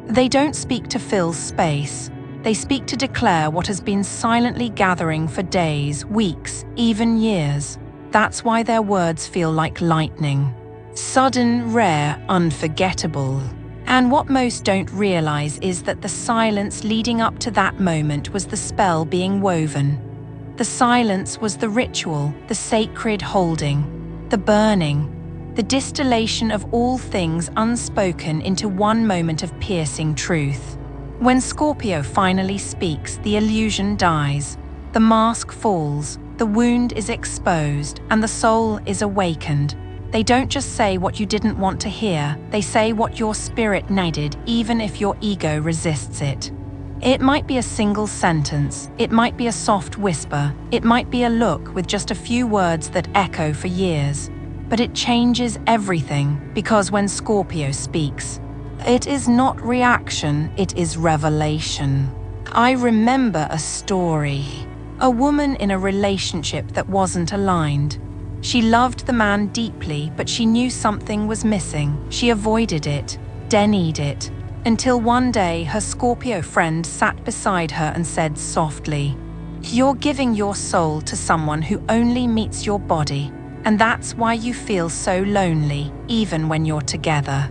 They don't speak to fill space. They speak to declare what has been silently gathering for days, weeks, even years. That's why their words feel like lightning. Sudden, rare, unforgettable. And what most don't realize is that the silence leading up to that moment was the spell being woven. The silence was the ritual, the sacred holding, the burning, the distillation of all things unspoken into one moment of piercing truth. When Scorpio finally speaks, the illusion dies, the mask falls, the wound is exposed, and the soul is awakened. They don't just say what you didn't want to hear, they say what your spirit needed, even if your ego resists it. It might be a single sentence, it might be a soft whisper, it might be a look with just a few words that echo for years. But it changes everything, because when Scorpio speaks, it is not reaction, it is revelation. I remember a story. A woman in a relationship that wasn't aligned. She loved the man deeply, but she knew something was missing. She avoided it, denied it, until one day her Scorpio friend sat beside her and said softly, "You're giving your soul to someone who only meets your body, and that's why you feel so lonely, even when you're together."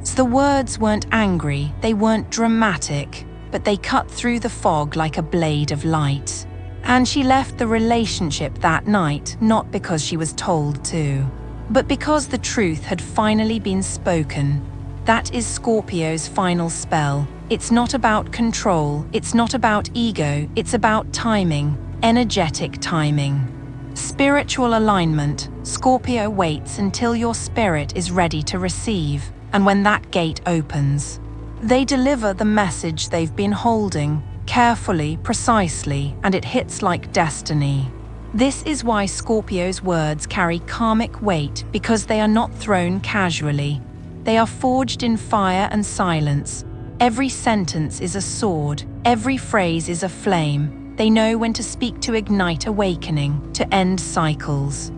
So the words weren't angry, they weren't dramatic, but they cut through the fog like a blade of light. And she left the relationship that night, not because she was told to, but because the truth had finally been spoken. That is Scorpio's final spell. It's not about control, it's not about ego, it's about timing, energetic timing. Spiritual alignment. Scorpio waits until your spirit is ready to receive, and when that gate opens, they deliver the message they've been holding, carefully, precisely, and it hits like destiny. This is why Scorpio's words carry karmic weight, because they are not thrown casually. They are forged in fire and silence. Every sentence is a sword, every phrase is a flame. They know when to speak to ignite awakening, to end cycles,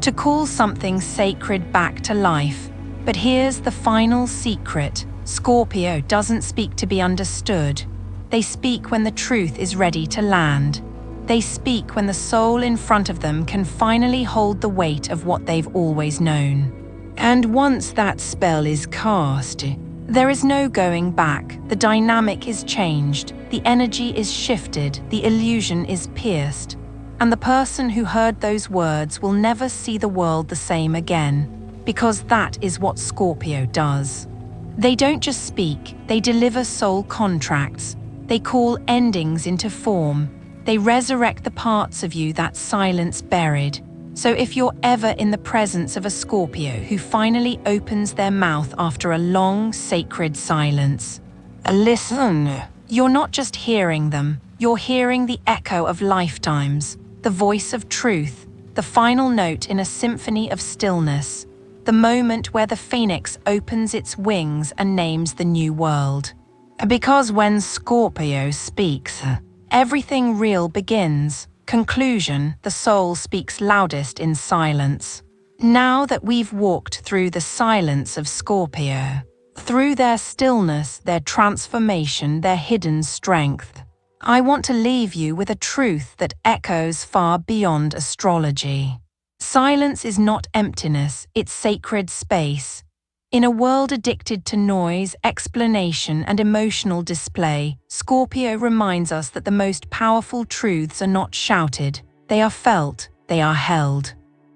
to call something sacred back to life. But here's the final secret. Scorpio doesn't speak to be understood. They speak when the truth is ready to land. They speak when the soul in front of them can finally hold the weight of what they've always known. And once that spell is cast, there is no going back. The dynamic is changed, the energy is shifted, the illusion is pierced. And the person who heard those words will never see the world the same again, because that is what Scorpio does. They don't just speak, they deliver soul contracts. They call endings into form. They resurrect the parts of you that silence buried. So if you're ever in the presence of a Scorpio who finally opens their mouth after a long, sacred silence, listen. You're not just hearing them, you're hearing the echo of lifetimes, the voice of truth, the final note in a symphony of stillness, the moment where the phoenix opens its wings and names the new world. Because when Scorpio speaks, everything real begins. Conclusion, the soul speaks loudest in silence. Now that we've walked through the silence of Scorpio, through their stillness, their transformation, their hidden strength, I want to leave you with a truth that echoes far beyond astrology. Silence is not emptiness, it's sacred space. In a world addicted to noise, explanation, and emotional display, Scorpio reminds us that the most powerful truths are not shouted, they are felt, they are held.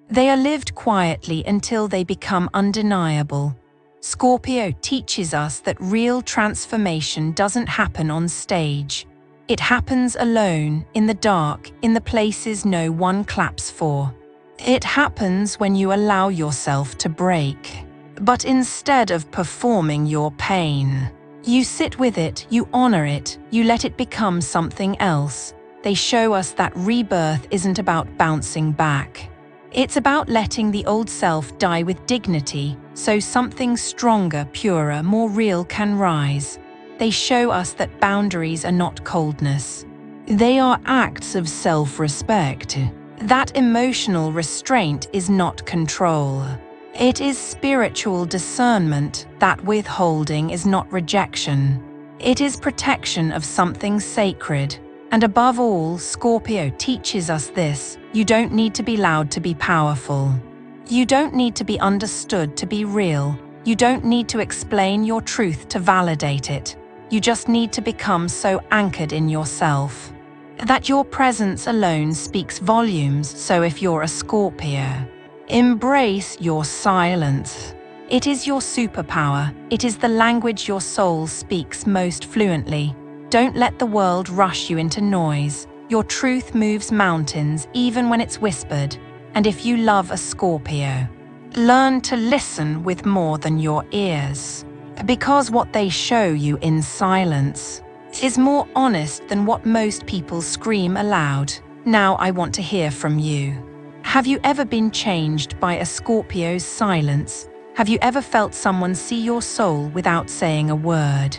They are lived quietly until they become undeniable. Scorpio teaches us that real transformation doesn't happen on stage. It happens alone, in the dark, in the places no one claps for. It happens when you allow yourself to break. But instead of performing your pain, you sit with it, you honor it, you let it become something else. They show us that rebirth isn't about bouncing back. It's about letting the old self die with dignity, so something stronger, purer, more real can rise. They show us that boundaries are not coldness. They are acts of self-respect. That emotional restraint is not control. It is spiritual discernment. That withholding is not rejection. It is protection of something sacred. And above all, Scorpio teaches us this: you don't need to be loud to be powerful. You don't need to be understood to be real. You don't need to explain your truth to validate it. You just need to become so anchored in yourself that your presence alone speaks volumes. So if you're a Scorpio, embrace your silence. It is your superpower. It is the language your soul speaks most fluently. Don't let the world rush you into noise. Your truth moves mountains even when it's whispered. And if you love a Scorpio, learn to listen with more than your ears, because what they show you in silence is more honest than what most people scream aloud. Now I want to hear from you. Have you ever been changed by a Scorpio's silence? Have you ever felt someone see your soul without saying a word?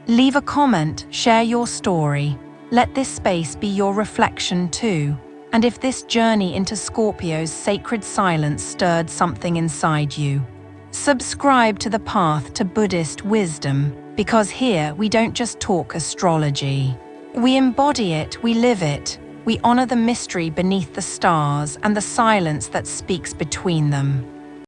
Leave a comment, share your story. Let this space be your reflection too. And if this journey into Scorpio's sacred silence stirred something inside you, subscribe to the Path to Buddhist Wisdom, because here we don't just talk astrology. We embody it, we live it. We honor the mystery beneath the stars and the silence that speaks between them.